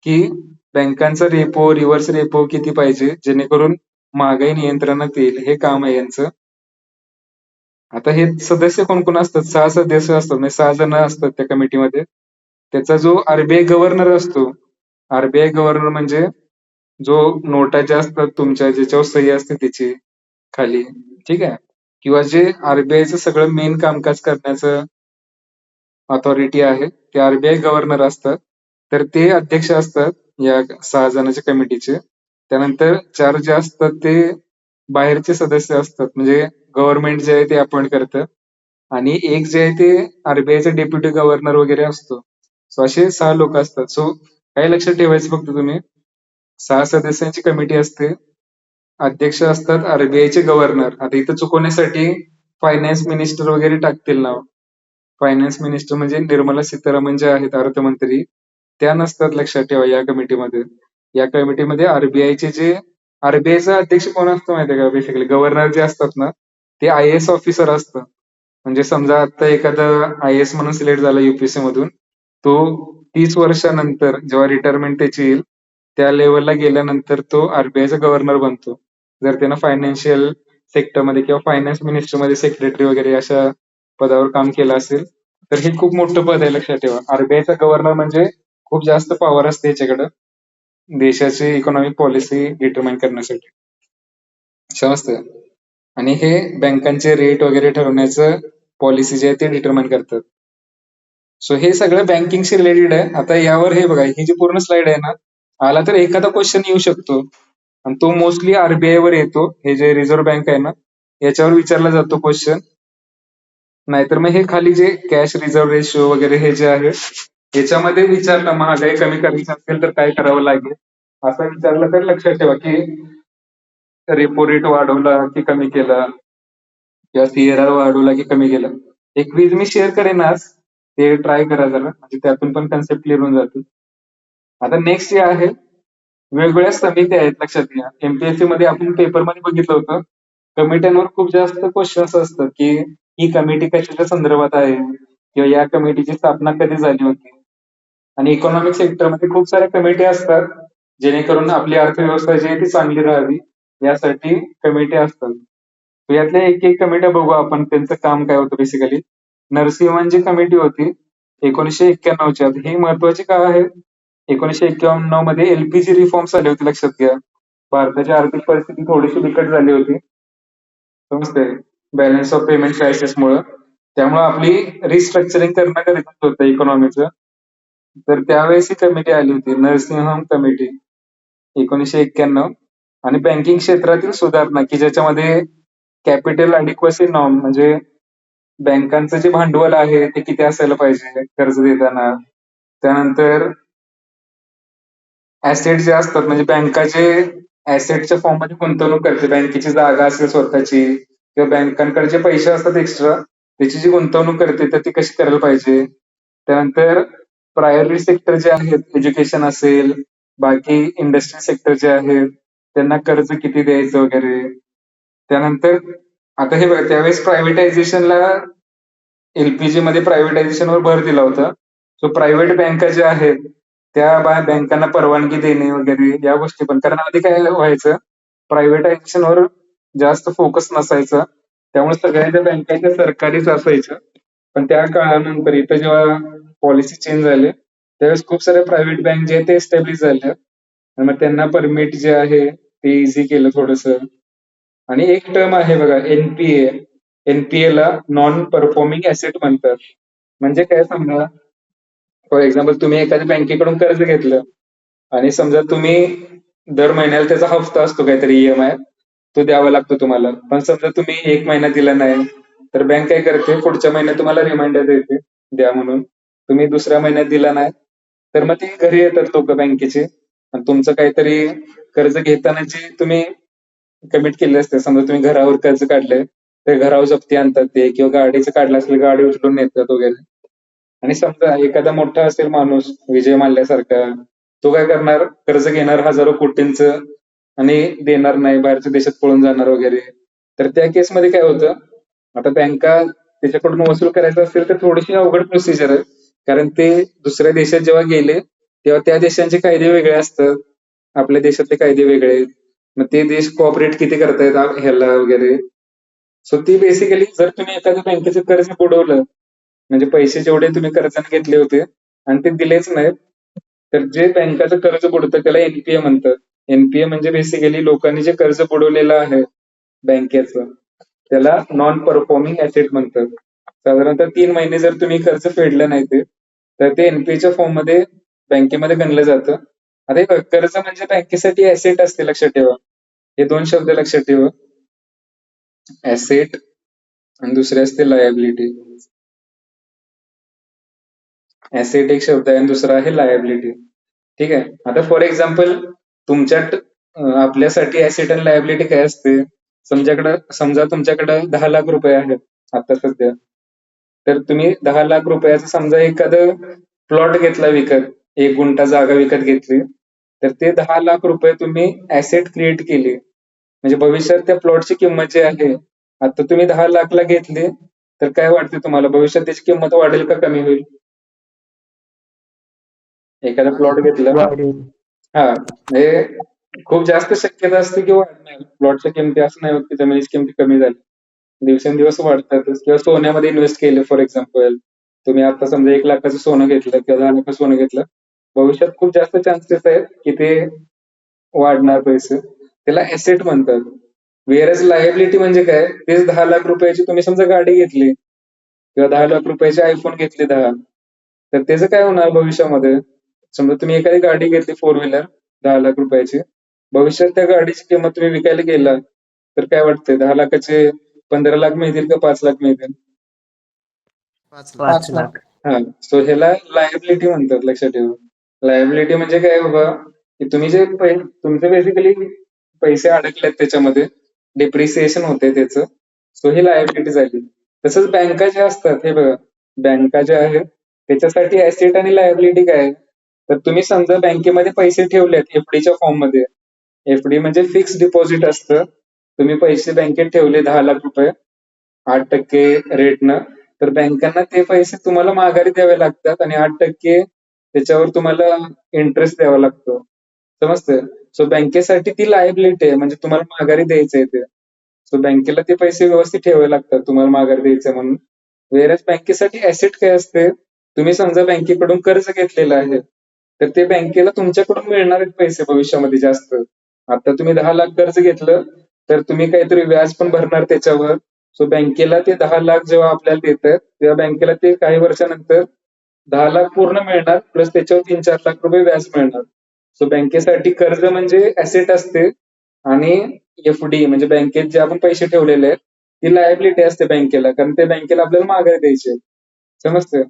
की बँकांचा रेपो, रिव्हर्स रेपो किती पाहिजे जेणेकरून महागाई नियंत्रणात येईल, हे काम आहे यांचं. आता हे सदस्य कोण कोण असतात? 6 सदस्य असतात, म्हणजे 6 जण असतात त्या कमिटीमध्ये. त्याचा जो आरबीआय गव्हर्नर असतो, आरबीआय गव्हर्नर म्हणजे जो नोटा ज्या असतात तुमच्या, ज्याच्यावर सही असते त्याची खाली, ठीक आहे, किंवा जे आरबीआयचं सगळं मेन कामकाज करण्याचं ऑथॉरिटी आहे, ते आरबीआय गव्हर्नर असतात. तर ते अध्यक्ष असतात या 6 जणांच्या कमिटीचे. त्यानंतर 4 जे असतात ते बाहेरचे सदस्य असतात, म्हणजे गव्हर्नमेंट जे आहे ते अपॉइंट करतं. आणि एक जे आहे ते आरबीआयचा डेप्युटी गव्हर्नर वगैरे असतो. सो असे 6 लोक असतात. सो काय लक्षात ठेवायचं फक्त तुम्ही, 6 सदस्यांची कमिटी असते, अध्यक्ष असतात आरबीआयचे गव्हर्नर. आता इथं चुकवण्यासाठी फायनान्स मिनिस्टर वगैरे टाकतील नाव. फायनान्स मिनिस्टर म्हणजे निर्मला सीतारामन ज्या आहेत अर्थमंत्री, त्या नसतात, लक्षात ठेवा या कमिटीमध्ये. या कमिटीमध्ये आरबीआयचा अध्यक्ष कोण असतो माहितीये का? बेसिकली गव्हर्नर जे असतात ना, ते आय एस ऑफिसर असतं. म्हणजे समजा आता एखादा आय एस म्हणून सिलेक्ट झाला युपीएससी मधून, तो 30 वर्षानंतर जेव्हा रिटायरमेंट त्याची येईल, त्या लेवलला गेल्यानंतर तो आरबीआयचा गव्हर्नर बनतो, जर त्यानं फायनान्शियल सेक्टरमध्ये किंवा फायनान्स मिनिस्टरमध्ये सेक्रेटरी वगैरे अशा पदावर काम केलं असेल. तर हे खूप मोठं पद आहे, लक्षात ठेवा. आरबीआयचा गव्हर्नर म्हणजे खूप जास्त पॉवर असते याच्याकडं, देशाची इकॉनॉमिक पॉलिसी डिटरमाइन करण्यासाठी. समजतं? आणि हे बँकांचे रेट वगैरे ठरवण्याचं पॉलिसी जे आहे ते डिटरमाइन करतात. सो हे सगळं बँकिंगशी रिलेटेड आहे. आता यावर हे बघा, ही जी पूर्ण स्लाइड आहे ना, आला तर एखादा क्वेश्चन येऊ शकतो, आणि तो मोस्टली आरबीआय वर येतो. हे जे रिझर्व्ह बँक आहे ना, याच्यावर विचारला जातो क्वेश्चन. नाहीतर मग हे खाली जे कॅश रिझर्व्ह रेशिओ वगैरे हे जे आहे, याच्यामध्ये विचारलं महागाई कमी करायची असेल तर काय करावं लागेल, असं विचारलं तर लक्षात ठेवा की रेपो रेट वाढवला की कमी केला, किंवा सीआरआर वाढवला की कमी केला. एक क्विज मी शेअर करेन आज, ते ट्राय करा जरा, म्हणजे त्यातून पण कन्सेप्ट क्लिअर होऊन जातील. आता नेक्स्ट जे आहे, वेगवेगळ्या समित्या आहेत, लक्षात घ्या. एमपीएससी मध्ये आपण पेपरमध्ये बघितलं होतं, कमिट्यांवर खूप जास्त क्वेश्चन्स असतात की ही कमिटी कशाच्या संदर्भात आहे, किंवा या कमिटीची स्थापना कधी झाली होती. आणि इकॉनॉमिक सेक्टरमध्ये खूप साऱ्या कमिटी असतात, जेणेकरून आपली अर्थव्यवस्था जी आहे ती चांगली राहावी. यासाठी कमिटी असतात. तर यातल्या एक एक कमिट्या बघू आपण, त्यांचं काम काय होतं बेसिकली. नरसिंहांची कमिटी होती 1991ची. आता ही महत्वाची का आहे? 1991 मध्ये एलपीजी रिफॉर्म्स आले होते, लक्षात घ्या. भारताची आर्थिक परिस्थिती थोडीशी बिकट झाली होती. समजतंय? बॅलन्स ऑफ पेमेंट क्रायसिसमुळं. त्यामुळे आपली रिस्ट्रक्चरिंग करणं गरजेचं होतं इकॉनॉमीचं. तर त्यावेळेस ही कमिटी आली होती, नरसिंहम कमिटी 1991. आणि बँकिंग क्षेत्रातील सुधारणा, की ज्याच्यामध्ये कॅपिटल अडिक्वसी नॉर्म, म्हणजे बँकांचं जे भांडवल आहे ते किती असायला पाहिजे कर्ज देताना. त्यानंतर ऍसेट जे असतात, म्हणजे बँका जे ऍसेटच्या फॉर्म मध्ये गुंतवणूक करते, बँकेची जागा असेल स्वतःची किंवा बँकांकडे जे पैसे असतात एक्स्ट्रा, त्याची जी गुंतवणूक करते तर ती कशी करायला पाहिजे. त्यानंतर प्रायोरिटी सेक्टर जे आहेत, एज्युकेशन असेल, बाकी इंडस्ट्री सेक्टर जे आहेत, त्यांना कर्ज किती द्यायचं वगैरे. त्यानंतर आता हे बघा, त्यावेळेस प्रायव्हेटायझेशनला, एलपीजी मध्ये प्रायव्हेटायझेशनवर भर दिला होता. सो प्रायव्हेट बँका ज्या आहेत त्या बँकांना परवानगी देणे वगैरे या गोष्टी पण. कारण आधी काय व्हायचं, प्रायव्हेटायझेशनवर जास्त फोकस नसायचा, त्यामुळे सगळ्या ज्या बँका त्या सरकारीच असायच्या. पण त्या काळानंतर इथं जेव्हा पॉलिसी चेंज झाले, त्यावेळेस खूप साऱ्या प्रायव्हेट बँक जे आहेत ते एस्टॅब्लिश झाल्या. आणि मग त्यांना परमिट जे आहे ते इझी केलं थोडस. आणि एक टर्म आहे बघा, एनपीए. एनपीए ला नॉन परफॉर्मिंग ऍसेट म्हणतात. म्हणजे काय सांगा, फॉर एक्झाम्पल तुम्ही एखाद्या बँकेकडून कर्ज घेतलं आणि समजा तुम्ही दर महिन्याला त्याचा हप्ता असतो काहीतरी ईएमआय, तो द्यावा लागतो तुम्हाला. पण समजा तुम्ही एक महिना दिला नाही, तर बँक काय करते, पुढच्या महिन्यात तुम्हाला रिमाइंडर देते द्या म्हणून. तुम्ही दुसऱ्या महिन्यात दिला नाही, तर मग ते घरी येतात लोक बँकेचे, आणि तुमचं काहीतरी कर्ज घेताना जे तुम्ही कमिट केले असते, समजा तुम्ही घरावर कर्ज काढलंय, तर घरावर जप्ती आणतात ते, किंवा गाडीचं काढलं असेल गाडी उचलून नेतात वगैरे. आणि समजा एखादा मोठा असेल माणूस, विजय माल्ल्यासारखा, तो काय करणार, कर्ज घेणार हजारो कोटींचं आणि देणार नाही, बाहेरच्या देशात पळून जाणार वगैरे. तर त्या केसमध्ये काय होतं, आता बँका त्याच्याकडून वसूल करायचं असेल तर थोडीशी अवघड प्रोसिजर आहे. कारण ते दुसऱ्या देशात जेव्हा गेले, तेव्हा त्या देशांचे कायदे वेगळे असतात, आपल्या देशातले कायदे वेगळे आहेत. मग ते देश कोऑपरेट किती करतायत ह्याला वगैरे. सो ती बेसिकली, जर तुम्ही एखाद्या बँकेचं कर्ज बुडवलं, म्हणजे पैसे जेवढे तुम्ही कर्जाने घेतले होते आणि ते दिलेच नाहीत, तर जे बँकाचं कर्ज बुडतं त्याला एनपीए म्हणतात. एनपीए म्हणजे बेसिकली लोकांनी जे कर्ज बुडवलेलं आहे बँकेचं, त्याला नॉन परफॉर्मिंग ऍसेट म्हणतात. साधारणतः 3 महिने जर तुम्ही कर्ज फेडलं नाही तर ते एनपीएच्या फॉर्म मध्ये बँकेमध्ये गणलं जातं. आता हे बघ, कर्ज म्हणजे बँकेसाठी ऍसेट असते, लक्षात ठेवा. हे दोन शब्द लक्षात ठेवा, ऍसेट आणि दुसरे असते लायबिलिटी. ऍसेट एक शब्द आहे आणि दुसरा आहे लायबिलिटी. ठीक आहे. आता फॉर एक्झाम्पल तुमच्यात आपल्यासाठी ऍसेट आणि लायबिलिटी काय असते. समजा तुमच्याकडे 10 लाख रुपये आहेत आता सध्या. तर तुम्ही 10 लाख रुपयाचं समजा एखादं प्लॉट घेतला विकत, 1 गुंठा जागा विकत घेतली, तर ते 10 लाख रुपये तुम्ही ऍसेट क्रिएट केली. म्हणजे भविष्यात त्या प्लॉटची किंमत जी आहे, आता तुम्ही 10 लाखला घेतली, तर काय वाटते तुम्हाला, भविष्यात त्याची किंमत वाढेल का कमी होईल? एखादा प्लॉट घेतला, वाढेल. हा, म्हणजे खूप जास्त शक्यता असते की वाढणार प्लॉटच्या किमती. असं नाही होत की जमिनीची किमती कमी झाली, दिवसेंदिवस वाढतातच. किंवा सोन्यामध्ये इन्व्हेस्ट केले फॉर एक्झाम्पल, तुम्ही आता समजा 1 लाखाचं सोनं घेतलं किंवा 10 लाखाचं सोनं घेतलं, भविष्यात खूप जास्त चान्सेस आहेत की ते वाढणार पैसे. त्याला एसेट म्हणतात. वेअरएज लायबिलिटी म्हणजे काय, तेच 10 लाख रुपयाची तुम्ही समजा गाडी घेतली किंवा 10 लाख रुपयाचे आयफोन घेतले 10, तर त्याचं काय होणार भविष्यामध्ये. समजा तुम्ही एखादी गाडी घेतली फोर व्हीलर 10 लाख रुपयाची, भविष्यात त्या गाडीची किंमत तुम्ही विकायला गेला, तर काय वाटतंय, 10 लाखाचे 15 लाख मिळतील का 5 लाख मिळतील? 5 लाख. 5 लाख. हा. सो ह्याला लायबिलिटी म्हणतात, लक्षात ठेवा. लायबिलिटी म्हणजे काय बाबा, की तुम्ही जे तुमचे बेसिकली पैसे अडकलेत त्याच्यामध्ये, डिप्रिसिएशन होते त्याचं. सो ही लायबिलिटी झाली. तसंच बँका ज्या असतात, हे बघा, बँका ज्या आहेत त्याच्यासाठी ऍसेट आणि लायबिलिटी काय आहे? तर तुम्ही समजा बँकेमध्ये पैसे ठेवलेत एफडीच्या फॉर्म मध्ये. एफडी म्हणजे फिक्स डिपॉझिट असतं. तुम्ही पैसे बँकेत ठेवले 10 लाख रुपये 8% रेटनं, तर बँकांना ते पैसे तुम्हाला माघारी द्यावे लागतात आणि 8% त्याच्यावर तुम्हाला इंटरेस्ट द्यावा लागतो. समजतंय? सो बँकेसाठी ती लायबिलिटी आहे, म्हणजे तुम्हाला माघारी द्यायचंय ते. सो बँकेला ते पैसे व्यवस्थित ठेवावे लागतात तुम्हाला माघारी द्यायचं म्हणून. वेरच बँकेसाठी ऍसेट काय असते, तुम्ही समजा बँकेकडून कर्ज घेतलेलं आहे, तर ते बँकेला तुमच्याकडून मिळणार आहेत पैसे भविष्यामध्ये जास्त. आता तुम्ही 10 लाख कर्ज घेतलं, तर तुम्ही काहीतरी व्याज पण भरणार त्याच्यावर. सो बँकेला ते 10 लाख जेव्हा आपल्याला देतात, तेव्हा बँकेला ते काही वर्षानंतर 10 लाख पूर्ण मिळणार, प्लस त्याच्यावर 3-4 लाख रुपये व्याज मिळणार. सो बँकेसाठी कर्ज म्हणजे ऍसेट असते, आणि एफडी म्हणजे बँकेत जे आपण पैसे ठेवलेले आहेत, ती लायबिलिटी असते बँकेला, कारण ते बँकेला आपल्याला माघारी द्यायचे. समजते?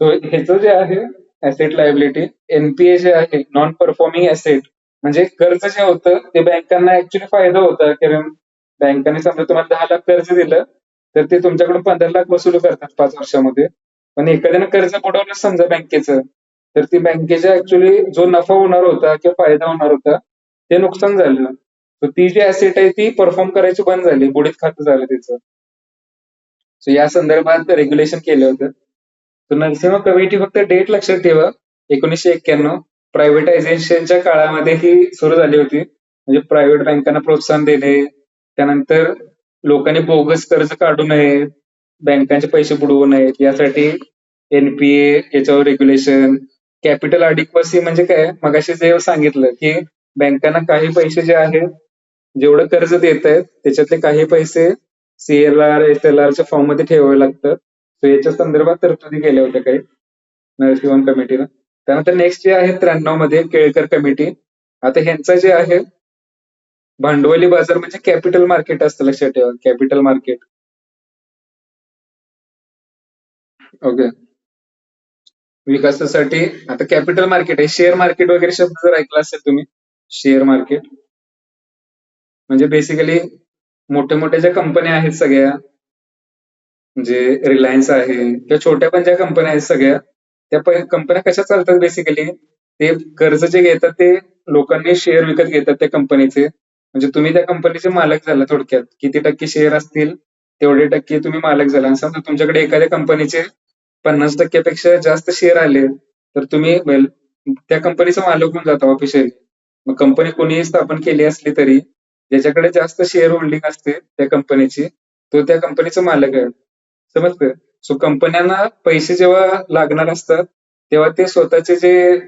सो ह्याचं जे आहे ऍसेट लायबिलिटी, एनपीए जे आहे नॉन परफॉर्मिंग ऍसेट, म्हणजे कर्ज जे होतं ते बँकांना ऍक्च्युली फायदा होता, कारण बँकाने समजा तुम्हाला 10 लाख कर्ज दिलं, तर ते तुमच्याकडून 15 लाख वसूल करतात 5 वर्षामध्ये. पण एखाद्यानं कर्ज बुडवलं समजा बँकेचं, तर ती बँकेचा ऍक्च्युली जो नफा होणार होता किंवा फायदा होणार होता, ते नुकसान झालं. तर ती जी ऍसेट आहे ती परफॉर्म करायची बंद झाली, बुडीत खातं झालं त्याचं. सो या संदर्भात रेग्युलेशन केलं होतं. तर नरसिंह कमिटी फक्त डेट लक्षात ठेवा, 1991. प्रायव्हेटायझेशनच्या काळामध्ये ही सुरू झाली होती. म्हणजे प्रायव्हेट बँकांना प्रोत्साहन देणे, त्यानंतर लोकांनी बोगस कर्ज काढू नये, बँकांचे पैसे बुडवू नयेत, यासाठी एनपीए याच्यावर रेग्युलेशन. कॅपिटल अडिक्वसी म्हणजे काय, मगाशी जे सांगितलं की बँकांना काही पैसे जे आहेत, जेवढं कर्ज देत आहेत त्याच्यातले काही पैसे सीएलआर एसएलआरच्या फॉर्म मध्ये ठेवावे लागतात. सो याच्या संदर्भात तरतुदी केल्या होत्या काही नरसिंहन कमिटीनं. त्यानंतर नेक्स्ट जे आहे 93 मध्ये केळकर कमिटी. आता ह्यांचं जे आहे भांडवली बाजार म्हणजे कॅपिटल मार्केट असतं, लक्षात ठेवा, कॅपिटल मार्केट. ओके. विकासासाठी आता कॅपिटल मार्केट आहे, शेअर मार्केट वगैरे शब्द जर ऐकला असेल तुम्ही, शेअर मार्केट म्हणजे बेसिकली मोठ्या मोठ्या ज्या कंपन्या आहेत सगळ्या, म्हणजे रिलायन्स आहे किंवा छोट्या पण ज्या कंपन्या आहेत सगळ्या, त्या कंपन्या कशा चालतात बेसिकली, ते कर्ज जे घेतात ते लोकांनी शेअर विकत घेतात त्या कंपनीचे. म्हणजे तुम्ही त्या कंपनीचे मालक झाला थोडक्यात, किती टक्के शेअर असतील तेवढे टक्के तुम्ही मालक झाला. आणि समजा तुमच्याकडे एखाद्या कंपनीचे 50% जास्त शेअर आले, तर तुम्ही त्या कंपनीचा मालक होऊन जाता ऑफिशियली. मग कंपनी कोणीही स्थापन केली असली तरी ज्याच्याकडे जास्त शेअर होल्डिंग असते त्या कंपनीची, तो त्या कंपनीचा मालक आहे. समजतं? सो कंपन्यांना पैसे जेव्हा लागणार असतात, तेव्हा ते स्वतःचे जे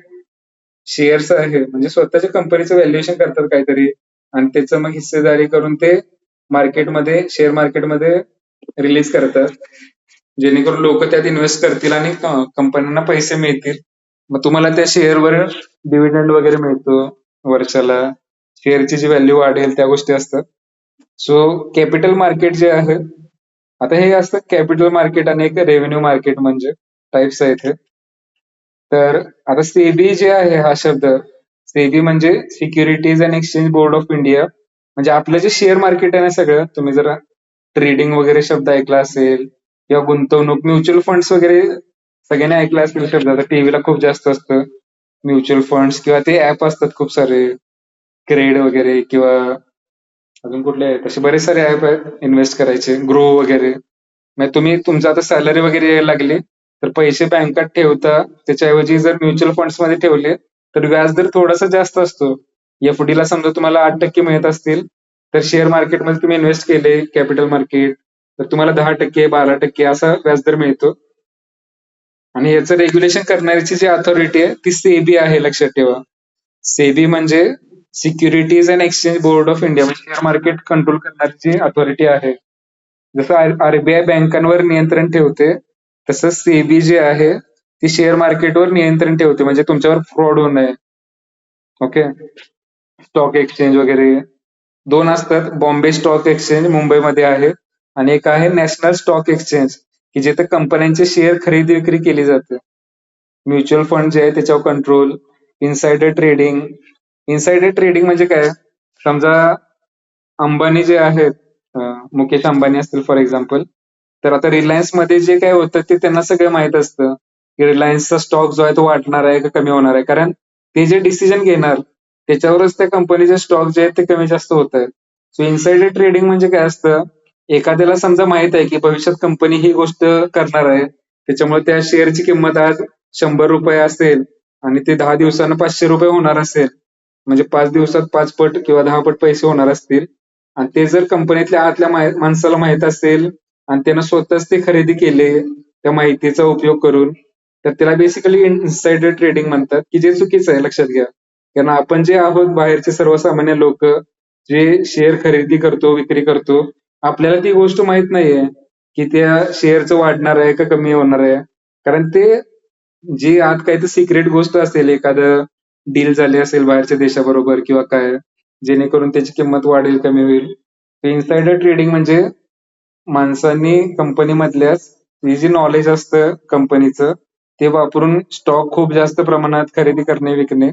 शेअर्स आहे, म्हणजे स्वतःच्या कंपनीचं व्हॅल्युएशन करतात काहीतरी, आणि त्याचं मग हिस्सेदारी करून ते मार्केटमध्ये, शेअर मार्केटमध्ये रिलीज करतात, जेणेकरून लोक त्यात इन्व्हेस्ट करतील आणि कंपन्यांना पैसे मिळतील. मग तुम्हाला त्या शेअरवर डिव्हिडंड वगैरे मिळतो वर्षाला, शेअरची जी व्हॅल्यू वाढेल त्या गोष्टी असतात. सो कॅपिटल मार्केट जे आहे, आता हे असतं कॅपिटल मार्केट आणि एक रेव्हेन्यू मार्केट, म्हणजे टाइप्स आहेत हे. तर आता सेबी जे आहे हा शब्द, सेबी म्हणजे securities and exchange board of India. म्हणजे आपलं जे शेअर मार्केट आहे ना सगळं, तुम्ही जरा ट्रेडिंग वगैरे शब्द ऐकला असेल, किंवा गुंतवणूक, म्युच्युअल फंड्स वगैरे सगळ्यांनी ऐकला असेल शब्द, आता टीव्हीला खूप जास्त असतं म्युच्युअल फंड्स, किंवा ते ऍप असतात खूप सारे, क्रेड वगैरे, किंवा अजून कुठले आहेत, असे बरेच सारे ऍप आहेत इन्व्हेस्ट करायचे, ग्रो वगैरे. मग तुम्ही तुमचं आता सॅलरी वगैरे यायला लागली, तर पैसे बँकात ठेवता, त्याच्याऐवजी जर म्युच्युअल फंड्स मध्ये ठेवले तर व्याजदर थोडासा जास्त असतो. एफडी ला समजा तुम्हाला 8% मिळत असतील, तर शेअर मार्केटमध्ये तुम्ही इन्व्हेस्ट केले कॅपिटल मार्केट, तर तुम्हाला 10%, 12% असा व्याजदर मिळतो. आणि याचं रेग्युलेशन करण्याची जी अथॉरिटी आहे ती सेबी आहे, लक्षात ठेवा. सेबी म्हणजे securities and exchange board of India, म्हणजे शेअर मार्केट कंट्रोल करण्याची अथॉरिटी आहे. जसं आरबीआय बँकांवर नियंत्रण ठेवते, तसं सेबी जे आहे ती शेअर मार्केटवर नियंत्रण ठेवते, म्हणजे तुमच्यावर फ्रॉड होऊ नये. ओके. स्टॉक एक्सचेंज वगैरे 2 असतात, बॉम्बे स्टॉक एक्सचेंज मुंबईमध्ये आहे, आणि एक आहे नॅशनल स्टॉक एक्सचेंज, की जिथे कंपन्यांचे शेअर खरेदी विक्री केली जाते. म्युच्युअल फंड जे आहे त्याच्यावर control. Insider trading, insider trading म्हणजे काय, समजा अंबानी जे आहेत, मुकेश अंबानी असतील फॉर एक्झाम्पल, तर आता रिलायन्स मध्ये जे काय होतं ते त्यांना सगळं माहित असतं, की रिलायन्सचा स्टॉक जो आहे तो वाढणार आहे का कमी होणार आहे, कारण ते जे डिसिजन घेणार त्याच्यावरच त्या कंपनीचे स्टॉक जे आहेत ते कमी जास्त होत आहेत. सो इनसाइडर ट्रेडिंग म्हणजे काय असतं, एखाद्याला समजा माहित आहे की भविष्यात कंपनी ही गोष्ट करणार आहे, त्याच्यामुळे त्या शेअरची किंमत आज 100 रुपये असेल आणि ते 10 दिवसांना 500 रुपये होणार असेल, म्हणजे 5 दिवसात 5 पट किंवा 10 पट पैसे होणार असतील आणि ते जर कंपनीतल्या आतल्या माणसाला माहित असेल आणि त्यानं स्वतःच ते खरेदी केले त्या माहितीचा उपयोग करून, तर त्याला बेसिकली इनसाइडर ट्रेडिंग म्हणतात, की जे चुकीचं आहे लक्षात घ्या. कारण आपण जे आहोत बाहेरचे सर्वसामान्य लोक जे शेअर खरेदी करतो, विक्री करतो, आपल्याला ती गोष्ट माहित नाहीये, की त्या शेअरचं वाढणार आहे का कमी होणार आहे. कारण ते जी आत काही सिक्रेट गोष्ट असेल, एखादं डील झाली असेल बाहेरच्या देशाबरोबर किंवा काय, जेणेकरून त्याची किंमत वाढेल, कमी होईल. इनसाइडर ट्रेडिंग म्हणजे माणसांनी कंपनीमधल्या हे जे नॉलेज असतं कंपनीचं, ते वापरून स्टॉक खूप जास्त प्रमाणात खरेदी करणे, विकणे.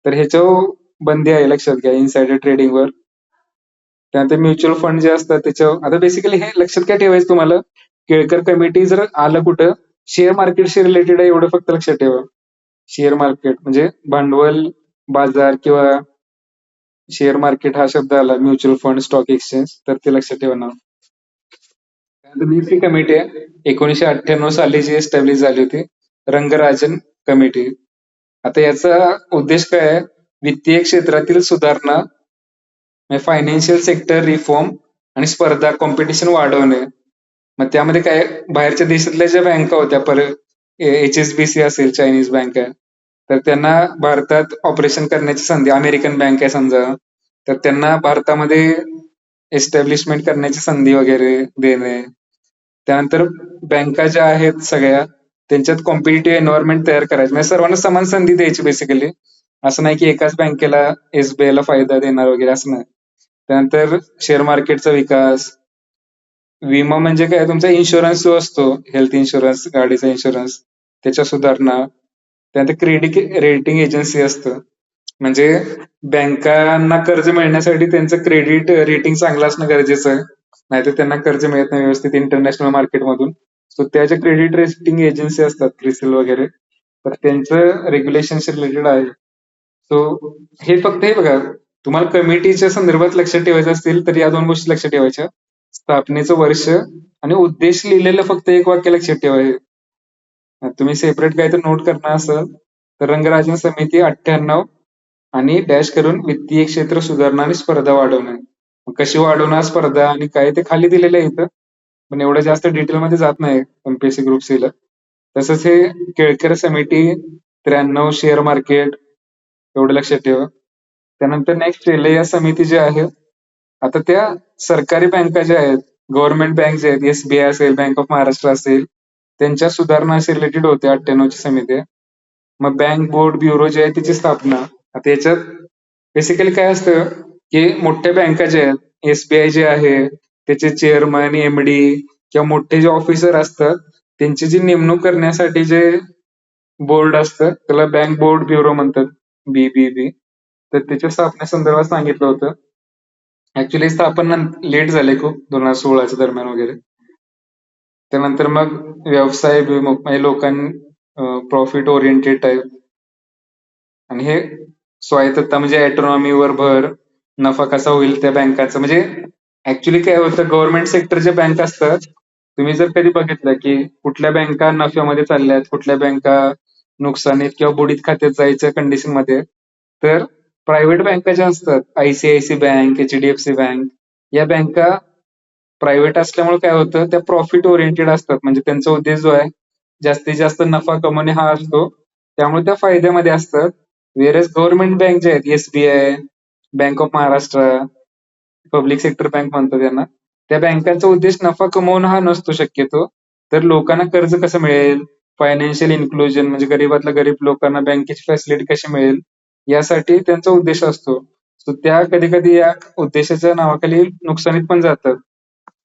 तर ह्याच्यावर बंदी आहे लक्षात घ्या इनसाइडर ट्रेडिंगवर. त्यानंतर म्युच्युअल फंड जे असतात त्याच्यावर आता बेसिकली हे लक्षात काय ठेवायचं तुम्हाला, केळकर कमिटी जर आलं कुठं, शेअर मार्केटशी रिलेटेड आहे एवढं फक्त लक्षात ठेवा. शेअर मार्केट म्हणजे भांडवल बाजार किंवा शेअर मार्केट हा शब्द आला, म्युच्युअल फंड, स्टॉक एक्सचेंज, तर ते लक्षात ठेवा नाव. त्यानंतर निफ्टी कमिटी आहे 1998 साली जी एस्टॅब्लिश झाली होती, रंगराजन कमिटी. आता याचा उद्देश काय आहे, वित्तीय क्षेत्रातील सुधारणा, फायनान्शियल सेक्टर रिफॉर्म आणि स्पर्धा कॉम्पिटिशन वाढवणे. मग त्यामध्ये काय बाहेरच्या देशातल्या ज्या बँका होत्या HSBC असेल, चायनीज बँक आहे, तर त्यांना भारतात ऑपरेशन करण्याची संधी, अमेरिकन बँक आहे समजा, तर त्यांना भारतामध्ये एस्टॅब्लिशमेंट करण्याची संधी वगैरे देणे. त्यानंतर बँका ज्या आहेत सगळ्या त्यांच्यात कॉम्पिटिटिव्ह एन्व्हायरमेंट तयार करायची, म्हणजे सर्वांना समान संधी द्यायची बेसिकली. असं नाही की एकाच बँकेला SBI ला फायदा देणार वगैरे असं नाही. त्यानंतर शेअर मार्केटचा विकास, विमा म्हणजे काय तुमचा इन्शुरन्स जो असतो, हेल्थ इन्शुरन्स, गाडीचा इन्शुरन्स, त्याच्या सुधारणा. त्यानंतर क्रेडिट रेटिंग एजन्सी असतं, म्हणजे बँकांना कर्ज मिळण्यासाठी त्यांचं क्रेडिट रेटिंग चांगलं असणं गरजेचं आहे, नाहीतर त्यांना कर्ज मिळत नाही व्यवस्थित इंटरनॅशनल मार्केटमधून. सो त्याच्या क्रेडिट रेटिंग एजन्सी असतात, क्रिसिल वगैरे, तर त्यांचं रेग्युलेशनशी रिलेटेड आहे. सो हे बघा, तुम्हाला कमिटीच्या संदर्भात लक्षात ठेवायचं असतील तर या 2 गोष्टी लक्षात ठेवायच्या. स्थापनेचं वर्ष आणि उद्देश लिहिलेलं फक्त एक वाक्य लक्षात ठेवा हे. तुम्ही सेपरेट काही तर नोट करणार असाल तर रंगराजन समिती 98 आणि डॅश करून वित्तीय क्षेत्र सुधारणा आणि स्पर्धा वाढवणे. मग कशी वाढवणार स्पर्धा आणि काय ते खाली दिलेलं आहे इथं, पण एवढं जास्त डिटेलमध्ये जात नाही MPSC ग्रुप सी ला. तसंच हे केळकर समिती 93 शेअर मार्केट, एवढं लक्षात ठेवा. त्यानंतर नेक्स्ट या समिती जी आहे, आता त्या सरकारी बँका ज्या आहेत, गव्हर्नमेंट बँक जे आहेत, SBI असेल, बँक ऑफ महाराष्ट्र असेल, त्यांच्या सुधारणाशी रिलेटेड होते 98 ची समिती आहे. मग बँक बोर्ड ब्युरो जे आहे त्याची स्थापना. आता याच्यात बेसिकली काय असतं, की मोठ्या बँका ज्या आहेत, SBI जे आहे त्याचे चेअरमन, MD किंवा मोठे जे ऑफिसर असतात, त्यांची जी नेमणूक करण्यासाठी जे बोर्ड असतं त्याला बँक बोर्ड ब्युरो म्हणतात, BBB. तर त्याच्या स्थापनेसंदर्भात सांगितलं होतं. ऍक्च्युली स्थापन लेट झाले खूप 2016च्या दरम्यान वगैरे. त्यानंतर मग व्यवसाय विमुख म्हणजे लोकांनी प्रॉफिट ओरिएंटेड टाईप, आणि हे स्वायत्तता म्हणजे ऑटोनॉमीवर भर, नफा कसा होईल त्या बँकाचा. म्हणजे ऍक्च्युली काय होतं, गव्हर्नमेंट सेक्टरच्या बँक असतात, तुम्ही जर कधी बघितलं की कुठल्या बँका नफ्यामध्ये चालल्यात, कुठल्या बँका नुकसानीत किंवा बुडीत खात्यात जायच्या कंडिशन मध्ये, तर प्रायव्हेट बँका ज्या असतात, ICICI बँक, HDFC बँक, या बँका प्रायव्हेट असल्यामुळे काय होतं, त्या प्रॉफिट ओरिएंटेड असतात, म्हणजे त्यांचा उद्देश जो आहे जास्तीत जास्त नफा कमवणे हा असतो, त्यामुळे त्या फायद्यामध्ये असतात. वेरस गव्हर्नमेंट बँक जे आहेत, SBI, bank of Maharashtra, public sector bank म्हणतो त्यांना, त्या बँकांचा उद्देश नफा कमवणं हा नसतो शक्यतो, तर लोकांना कर्ज कसं मिळेल, फायनान्शियल इन्क्लुजन म्हणजे गरीबातल्या गरीब लोकांना बँकेची फॅसिलिटी कशी मिळेल, यासाठी त्यांचा उद्देश असतो. So त्या कधी कधी या उद्देशाच्या नावाखाली नुकसानीत पण जातात.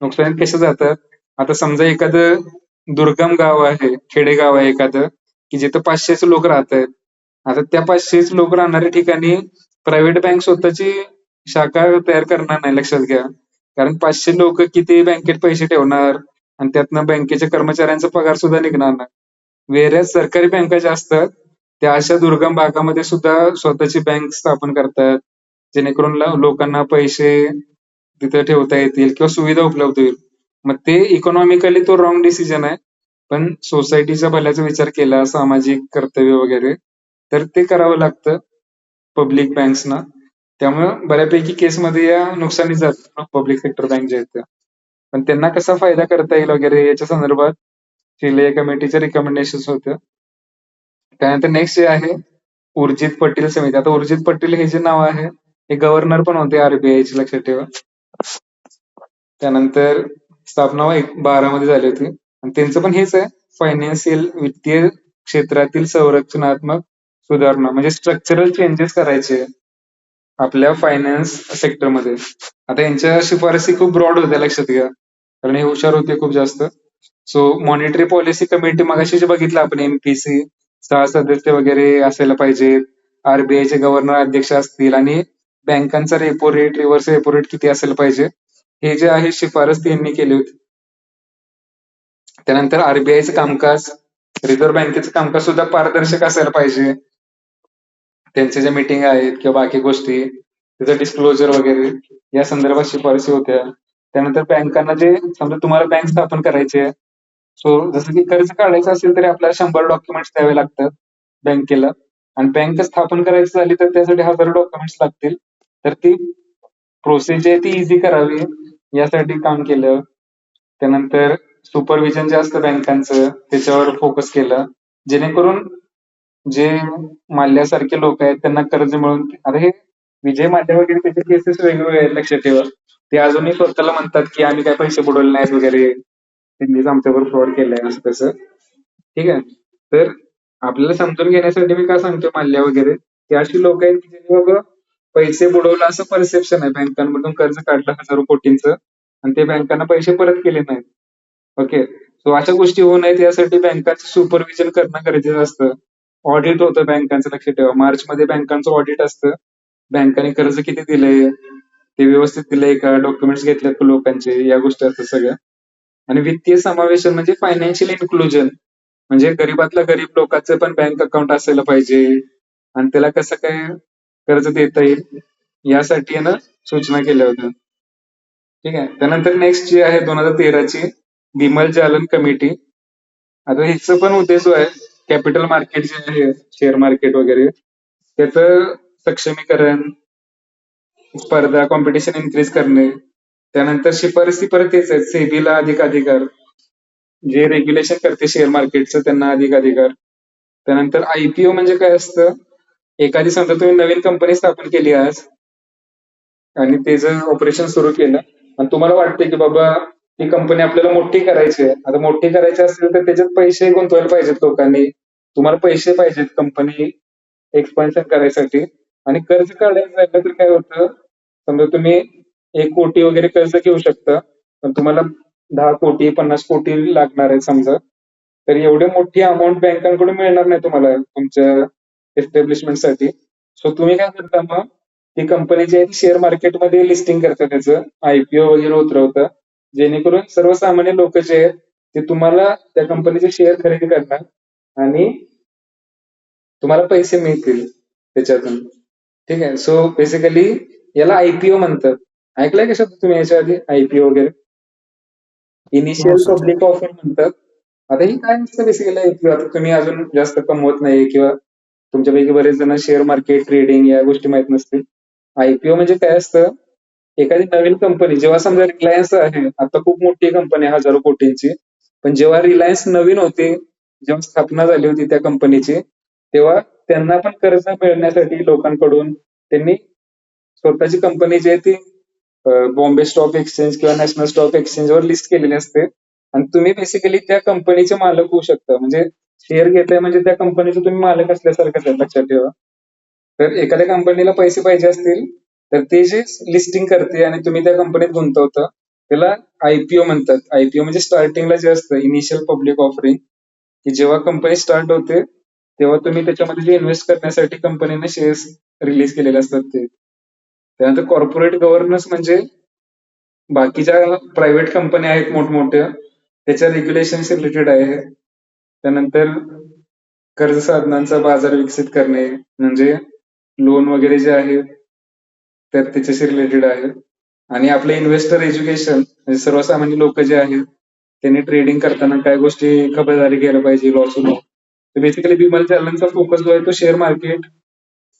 नुकसानीत कसे जातात, आता समजा एखादं दुर्गम गाव आहे, खेडेगाव आहे एखादं, की जिथं 500च लोक राहत आहेत. आता त्या 500च लोक राहणाऱ्या ठिकाणी प्रायव्हेट बँक स्वतःची शाखा तयार करणार नाही, लक्षात घ्या. कारण 500 लोक किती बँकेत पैसे ठेवणार आणि त्यातनं बँकेच्या कर्मचाऱ्यांचा पगार सुद्धा निघणार नाही. वेऱ्याच सरकारी बँका ज्या असतात त्या अशा दुर्गम भागामध्ये सुद्धा स्वतःची बँक स्थापन करतात, जेणेकरून लोकांना पैसे तिथे ठेवता येतील किंवा सुविधा उपलब्ध होईल. मग ते इकॉनॉमिकली तो रॉंग डिसिजन आहे, पण सोसायटीच्या भल्याचा विचार केला, सामाजिक कर्तव्य वगैरे, तर ते करावं लागतं. पब्लिक बँक्सना. त्यामुळं बऱ्यापैकी केसमध्ये या नुकसानी जातात पब्लिक सेक्टर बँक ज्या आहेत त्या. पण त्यांना कसा फायदा करता येईल वगैरे याच्या संदर्भात शिले कमिटीचे रिकमेंडेशन्स होतं. त्यानंतर नेक्स्ट जे आहे उर्जित पटेल समिती. आता उर्जित पटेल हे जे नाव आहे हे गव्हर्नर पण होते आरबीआयचे, लक्षात ठेवा. त्यानंतर स्थापना 12 मध्ये झाली होती आणि त्यांचं पण हेच आहे, फायनान्शियल वित्तीय क्षेत्रातील संरचनात्मक सुधारणा म्हणजे स्ट्रक्चरल चेंजेस करायचे आपल्या फायनान्स सेक्टरमध्ये. आता यांच्या शिफारसी खूप ब्रॉड होत्या, लक्षात घ्या, कारण हे हुशार होते खूप जास्त. सो मॉनिटरी पॉलिसी कमिटी मगाशी जे बघितलं आपण एमपीसी 6 सदस्य वगैरे असायला पाहिजेत, आरबीआयचे गव्हर्नर अध्यक्ष असतील आणि बँकांचा repo rate, reverse repo rate किती असायला पाहिजे, हे जे आहे शिफारस त्यांनी केली होती. त्यानंतर आरबीआयचं कामकाज, रिझर्व्ह बँकेचं कामकाज सुद्धा पारदर्शक असायला पाहिजे. त्यांच्या ज्या मीटिंग आहेत किंवा बाकी गोष्टी, त्याचं डिस्क्लोजर वगैरे या संदर्भात शिफारसी होत्या. त्यानंतर बँकांना जे समजा तुम्हाला बँक स्थापन करायची आहे, सो जसं की कर्ज काढायचं असेल तरी आपल्याला 100 डॉक्युमेंट्स द्यावे लागतात बँकेला, आणि बँक स्थापन करायची झाली तर त्यासाठी 1000 डॉक्युमेंट्स लागतील. तर ती प्रोसेस जी आहे ती इझी करावी यासाठी काम केलं. त्यानंतर सुपरविजन जे असतं बँकांचं त्याच्यावर फोकस केलं, जेणेकरून जे माल्यासारखे लोक आहेत त्यांना कर्ज मिळून. आता हे विजय माल्या वगैरे त्याचे केसेस वेगवेगळे आहेत, लक्षात ठेवा. ते अजूनही स्वतःला म्हणतात की आम्ही काय पैसे बुडवले नाहीत वगैरे, त्यांनीच आमच्यावर फ्रॉड केलाय असं तसं. ठीक आहे. तर आपल्याला समजून घेण्यासाठी मी काय सांगतो, माल्या वगैरे की अशी लोक आहेत की ज्यांनी बाबा पैसे बुडवलं असं परसेप्शन आहे, बँकांमधून कर्ज काढलं हजारो कोटींचं आणि ते बँकांना पैसे परत केले नाहीत. ओके. सो अशा गोष्टी होऊ नयेत यासाठी बँकांचं सुपरविजन करणं गरजेचं असतं. ऑडिट होतं बँकांचं, लक्षात ठेवा. मार्च मध्ये बँकांचं ऑडिट असतं. बँकांनी कर्ज किती दिलंय, ते व्यवस्थित दिलंय का, डॉक्युमेंट्स घेतलेत का लोकांचे, या गोष्टी असतात सगळ्या. आणि वित्तीय समावेशन म्हणजे फायनान्शियल इन्क्लुजन, म्हणजे गरीबातल्या गरीब लोकांचं पण बँक अकाउंट असायला पाहिजे आणि त्याला कसं काय कर्ज देता येईल यासाठी यानं सूचना केल्या होत्या. ठीक आहे. त्यानंतर नेक्स्ट जी आहे 2013ची बिमल जालन कमिटी. आता हिचं पण उद्देश जो आहे कॅपिटल मार्केट जे आहे, शेअर मार्केट वगैरे, त्याचं सक्षमीकरण, स्पर्धा, कॉम्पिटिशन इन्क्रीज करणे. त्यानंतर शिफारसी परत तेच आहेत, सेबीला अधिक अधिकार, जे रेग्युलेशन करते शेअर मार्केटचं त्यांना अधिक अधिकार. त्यानंतर आयपीओ म्हणजे काय असतं, एखादी समजा तुम्ही नवीन कंपनी स्थापन केली आज आणि त्याचं ऑपरेशन सुरू केलं आणि तुम्हाला वाटते की बाबा ही कंपनी आपल्याला मोठी करायची आहे. आता मोठी करायची असेल तर त्याच्यात पैसे गुंतवायला पाहिजेत लोकांनी, तुम्हाला पैसे पाहिजेत कंपनी एक्सपान्शन करायसाठी. आणि कर्ज काढायचं झालं तर काय होतं, समजा तुम्ही 1 कोटी वगैरे कर्ज घेऊ शकता, पण तुम्हाला 10 कोटी 50 कोटी लागणार आहे समजा, तर एवढी मोठी अमाऊंट बँकांकडून मिळणार नाही तुम्हाला तुमच्या एस्टॅब्लिशमेंटसाठी. सो तुम्ही काय करता मग, ती कंपनी जी आहे ती शेअर मार्केटमध्ये लिस्टिंग करता, त्याचं आयपीओ वगैरे उतरवतं, जेणेकरून सर्वसामान्य लोक जे आहेत ते तुम्हाला त्या कंपनीचे शेअर खरेदी करणार आणि तुम्हाला पैसे मिळतील त्याच्यातून. ठीक आहे. सो बेसिकली याला आयपीओ म्हणतात. ऐकलंय का शब्द तुम्ही याच्या आधी, आयपीओ वगैरे? हो इनिशियल सर. पब्लिक ऑफर म्हणतात. आता ही काय नसतं बेसिकली आयपीओ. आता तुम्ही अजून जास्त कमवत नाही किंवा तुमच्यापैकी बरेच जण शेअर मार्केट ट्रेडिंग या गोष्टी माहित नसतील. आयपीओ म्हणजे काय असतं, एखादी नवीन कंपनी, जेव्हा समजा रिलायन्स आहे, आता खूप मोठी कंपनी आहे हजारो कोटींची, पण जेव्हा रिलायन्स नवीन होती, जेव्हा स्थापना झाली होती त्या कंपनीची, तेव्हा त्यांना पण कर्ज मिळण्यासाठी लोकांकडून त्यांनी स्वतःची कंपनी जी आहे ती बॉम्बे स्टॉक एक्सचेंज किंवा नॅशनल स्टॉक एक्सचेंजवर लिस्ट केलेली असते आणि तुम्ही बेसिकली त्या कंपनीचे मालक होऊ शकता. म्हणजे शेअर घेताय म्हणजे त्या कंपनीचे तुम्ही मालक असल्यासारखंच आहे, लक्षात ठेवा. तर एखाद्या कंपनीला पैसे पाहिजे असतील तर ते जे लिस्टिंग करते आणि तुम्ही त्या कंपनीत गुंतवता त्याला आयपीओ म्हणतात. आयपीओ म्हणजे स्टार्टिंगला जे असतं इनिशियल पब्लिक ऑफरिंग, की जेव्हा कंपनी स्टार्ट होते तेव्हा तुम्ही त्याच्यामध्ये जे इन्व्हेस्ट करण्यासाठी कंपनीने शेअर्स रिलीज केलेले असतात ते. त्यानंतर कॉर्पोरेट गव्हर्नन्स म्हणजे बाकीच्या प्रायव्हेट कंपन्या आहेत मोठमोठ्या, त्याच्या रेग्युलेशन्स रिलेटेड आहे. त्यानंतर कर्ज साधनांचा बाजार विकसित करणे, म्हणजे लोन वगैरे जे आहे तर त्याच्याशी रिलेटेड आहे. आणि आपलं इन्व्हेस्टर एज्युकेशन, म्हणजे सर्वसामान्य लोक जे आहेत त्यांनी ट्रेडिंग करताना काय गोष्टी खबरदारी घ्यायला पाहिजे, लॉस होतो. तर बेसिकली बिमल जालनचा फोकस जो आहे तो शेअर मार्केट,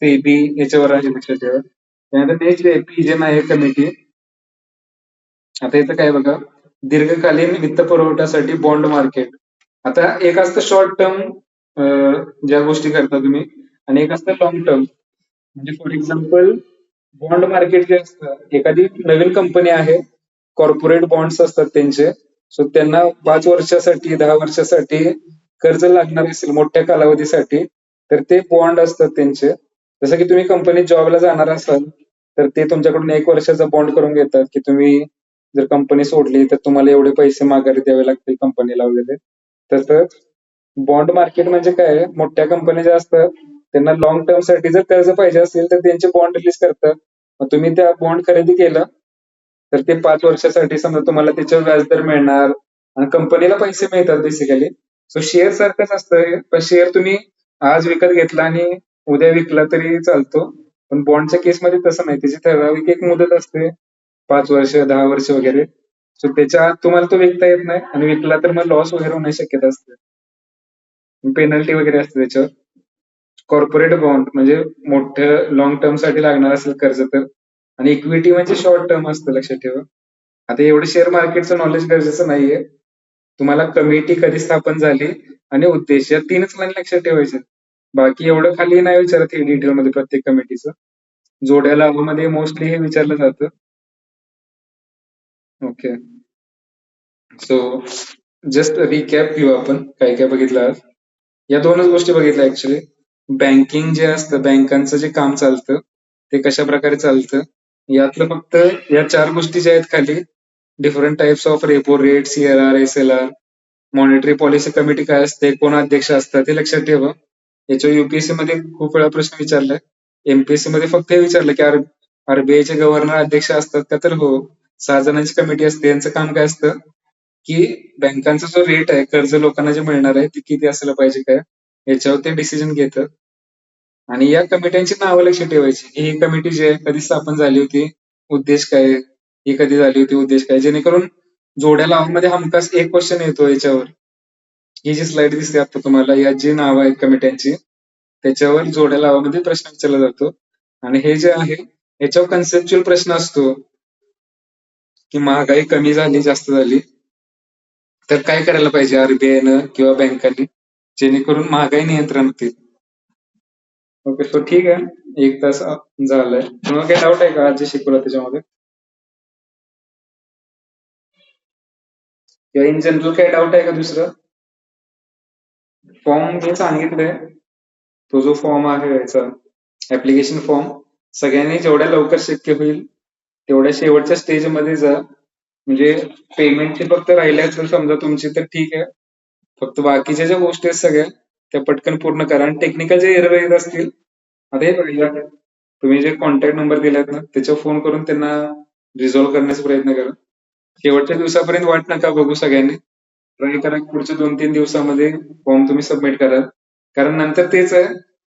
सेबी याच्यावर आहे, लक्षात ठेवा. त्यानंतर नेक्स्ट पीजन आहे कमिटी. आता याचं काय बघा, दीर्घकालीन वित्त पुरवठ्यासाठी बॉन्ड मार्केट. आता एक असतं शॉर्ट टर्म ज्या गोष्टी करता तुम्ही, आणि एक असतं लॉंग टर्म. म्हणजे फॉर एक्झाम्पल बॉन्ड मार्केट जे असतं, एखादी नवीन कंपनी आहे, कॉर्पोरेट बॉन्ड्स असतात त्यांचे. सो त्यांना 5 वर्षासाठी 10 वर्षासाठी कर्ज लागणार असेल मोठ्या कालावधीसाठी, तर ते बॉन्ड असतात त्यांचे. जसं की तुम्ही कंपनीत जॉबला जाणार असाल, तर ते तुमच्याकडून 1 वर्षाचा बॉन्ड करून घेतात, की तुम्ही जर कंपनी सोडली तर तुम्हाला एवढे पैसे माघारी द्यावे लागतील कंपनीला वगैरे. तसंच बॉन्ड मार्केट म्हणजे काय आहे, मोठ्या कंपन्या ज्या असतात त्यांना लॉंग टर्म साठी जर कर्ज पाहिजे असेल तर त्यांचे बॉन्ड रिलीज करतात. मग तुम्ही त्या बॉन्ड खरेदी केलं तर ते 5 वर्षासाठी समजा तुम्हाला त्याच्यावर व्याजदर मिळणार आणि कंपनीला पैसे मिळतात बेसिकली. सो शेअर सारखंच असतं हे. पण शेअर तुम्ही आज विकत घेतला आणि उद्या विकला तरी चालतो. पण बॉन्डच्या केसमध्ये तसं नाही, त्याची ठराविक एक मुदत असते, 5 वर्ष 10 वर्ष वगैरे. सो त्याच्या आत तुम्हाला तो विकता येत नाही, आणि विकला तर मग लॉस वगैरे होण्याची शक्यता असते, पेनल्टी वगैरे असते त्याच्यावर. कॉर्पोरेट बॉन्ड म्हणजे मोठ्या लॉंग टर्म साठी लागणार असेल कर्ज तर, आणि इक्विटी म्हणजे शॉर्ट टर्म असतं, लक्षात ठेवा. आता एवढं शेअर मार्केटचं नॉलेज गरजेचं नाहीये. तुम्हाला कमिटी कधी स्थापन झाली आणि उद्देश, या 3च लाईन लक्षात ठेवायचे. बाकी एवढं खाली नाही विचारत हे डिटेल मध्ये प्रत्येक कमिटीचं. जोड्या लाभामध्ये मोस्टली हे विचारलं जातं. ओके, सो जस्ट रिकॅप घेऊ आपण काय काय बघितलं आज. या 2च गोष्टी बघितल्या ऍक्च्युली. बँकिंग जे असतं, बँकांचं जे काम चालतं ते कशा प्रकारे चालतं, यातलं फक्त या 4 गोष्टी ज्या आहेत खाली, different types of repo rate, CRR, SLR, monetary policy committee काय असते, कोण अध्यक्ष असतात ते लक्षात ठेवा. याच्यावर युपीएससी मध्ये खूप वेळा प्रश्न विचारलाय. एमपीएससी मध्ये फक्त हे विचारलं की आरबीआयचे गव्हर्नर अध्यक्ष असतात का, तर हो. 6 जणांची कमिटी असते. यांचं काम काय असतं की बँकांचा जो रेट आहे, कर्ज लोकांना जे मिळणार आहे ते किती असायला पाहिजे काय, याच्यावर ते डिसिजन घेतं. आणि या कमिट्यांची नावं लक्षात ठेवायची. ही कमिटी जी आहे कधी स्थापन झाली होती, उद्देश काय आहे, ही कधी झाली होती, उद्देश काय, जेणेकरून जोड्या लावून हमखास एक क्वेश्चन येतो याच्यावर. ही जी स्लाइड दिसते आता तुम्हाला, या जी नाव आहेत कमिट्यांची, त्याच्यावर जोड्या लावामध्ये प्रश्न विचारला जातो. आणि हे जे आहे याच्यावर कन्सेप्च्युअल प्रश्न असतो की महागाई कमी झाली जास्त झाली तर काय करायला पाहिजे आरबीआयनं किंवा बँकांनी, जेणेकरून महागाई नियंत्रणात येईल. ओके, सो ठीक आहे. 1 तास झालाय. तुम्हाला काही डाऊट आहे का आज जे शिकवलं त्याच्यामध्ये, किंवा इन जनरल काही डाऊट आहे का दुसरं? फॉर्म मी सांगितलंय, तो जो फॉर्म आहे याचा ऍप्लिकेशन फॉर्म, सगळ्यांनी जेवढ्या लवकर शक्य होईल तेवढ्या शेवटच्या स्टेज मध्ये जा. म्हणजे पेमेंटची फक्त राहिली असेल समजा तुमची तर ठीक आहे, फक्त बाकीच्या ज्या गोष्टी आहेत सगळ्या त्या पटकन पूर्ण करा. आणि टेक्निकल जे एरर येत असतील, आता हे बघा, तुम्ही जे कॉन्टॅक्ट नंबर दिलात ना त्याच्यावर फोन करून त्यांना रिझॉल्व्ह करण्याचा प्रयत्न करा. शेवटच्या दिवसापर्यंत वाट नका बघू, सगळ्यांनी ट्राय करा की पुढच्या 2-3 दिवसामध्ये फॉर्म तुम्ही सबमिट करा. कारण नंतर तेच आहे,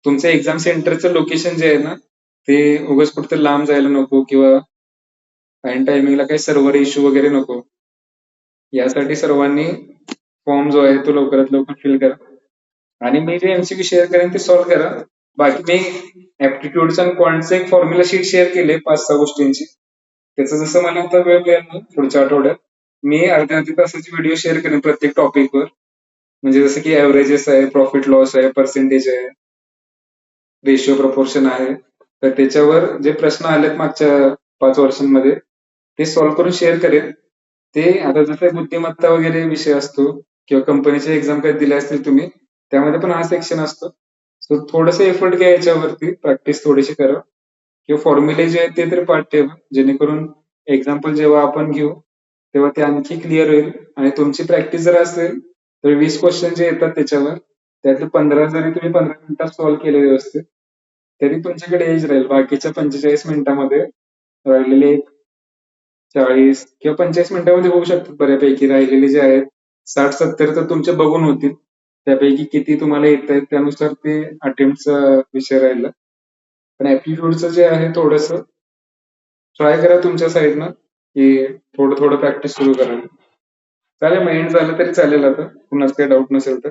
तुमचं एक्झाम सेंटरचं लोकेशन जे आहे ना, ते उगाच कुठं लांब जायला नको, किंवा ऐन टायमिंगला काही सर्व्हर इश्यू वगैरे नको. यासाठी सर्वांनी फॉर्म जो आहे तो लवकरात लवकर फिल करा. आणि मी जे एमसीक्यू शेअर करेन ते सॉल्व्ह करा. बाकी मी ऍप्टिट्यूडचं आणि क्वांटचं एक फॉर्म्युला शीट शेअर केले 5-6 गोष्टींची. त्याचं जसं मला आता वेळ मिळेल ना पुढच्या आठवड्यात, मी अर्ध्या तासाची व्हिडिओ शेअर करेन प्रत्येक टॉपिकवर. म्हणजे जसं की ऍव्हरेजेस आहे, प्रॉफिट लॉस आहे, पर्सेंटेज आहे, रेशिओ प्रपोर्शन आहे. तर त्याच्यावर जे प्रश्न आलेत मागच्या 5 वर्षांमध्ये ते सॉल्व्ह करून शेअर करेन. ते आता जसं बुद्धिमत्ता वगैरे विषय असतो, किंवा कंपनीचे एक्झाम कधी दिले असतील तुम्ही, त्यामध्ये पण हा सेक्शन असतो. सो थोडंसं एफर्ट घ्या याच्यावरती, प्रॅक्टिस थोडीशी करा, किंवा फॉर्म्युले जे आहेत ते तरी पाठ ठेवा, जेणेकरून एक्झाम्पल जेव्हा आपण घेऊ तेव्हा ते आणखी क्लिअर होईल. आणि तुमची प्रॅक्टिस जर असेल तर 20 क्वेश्चन जे येतात त्याच्यावर, त्यातले 15 जरी तुम्ही 15 मिनिटात सॉल्व्ह केले व्यवस्थित, तरी तुमच्याकडे एज राहील. बाकीच्या 45 मिनिटांमध्ये राहिलेले 40 किंवा 45 मिनिटांमध्ये होऊ शकतात बऱ्यापैकी. राहिलेले जे आहेत 60-70 तर तुमचे बघून होतील. त्यापैकी किती तुम्हाला येत आहेत त्यानुसार ते अटेम्प्टचा विषय राहिला. पण ऍप्टिट्यूडचं जे आहे थोडंसं ट्राय करा तुमच्या साईडनं, की थोडं थोडं प्रॅक्टिस सुरू करा. चालेल, मग एंड झालं तरी चालेल आता, कुणाच काही डाऊट नसेल तर.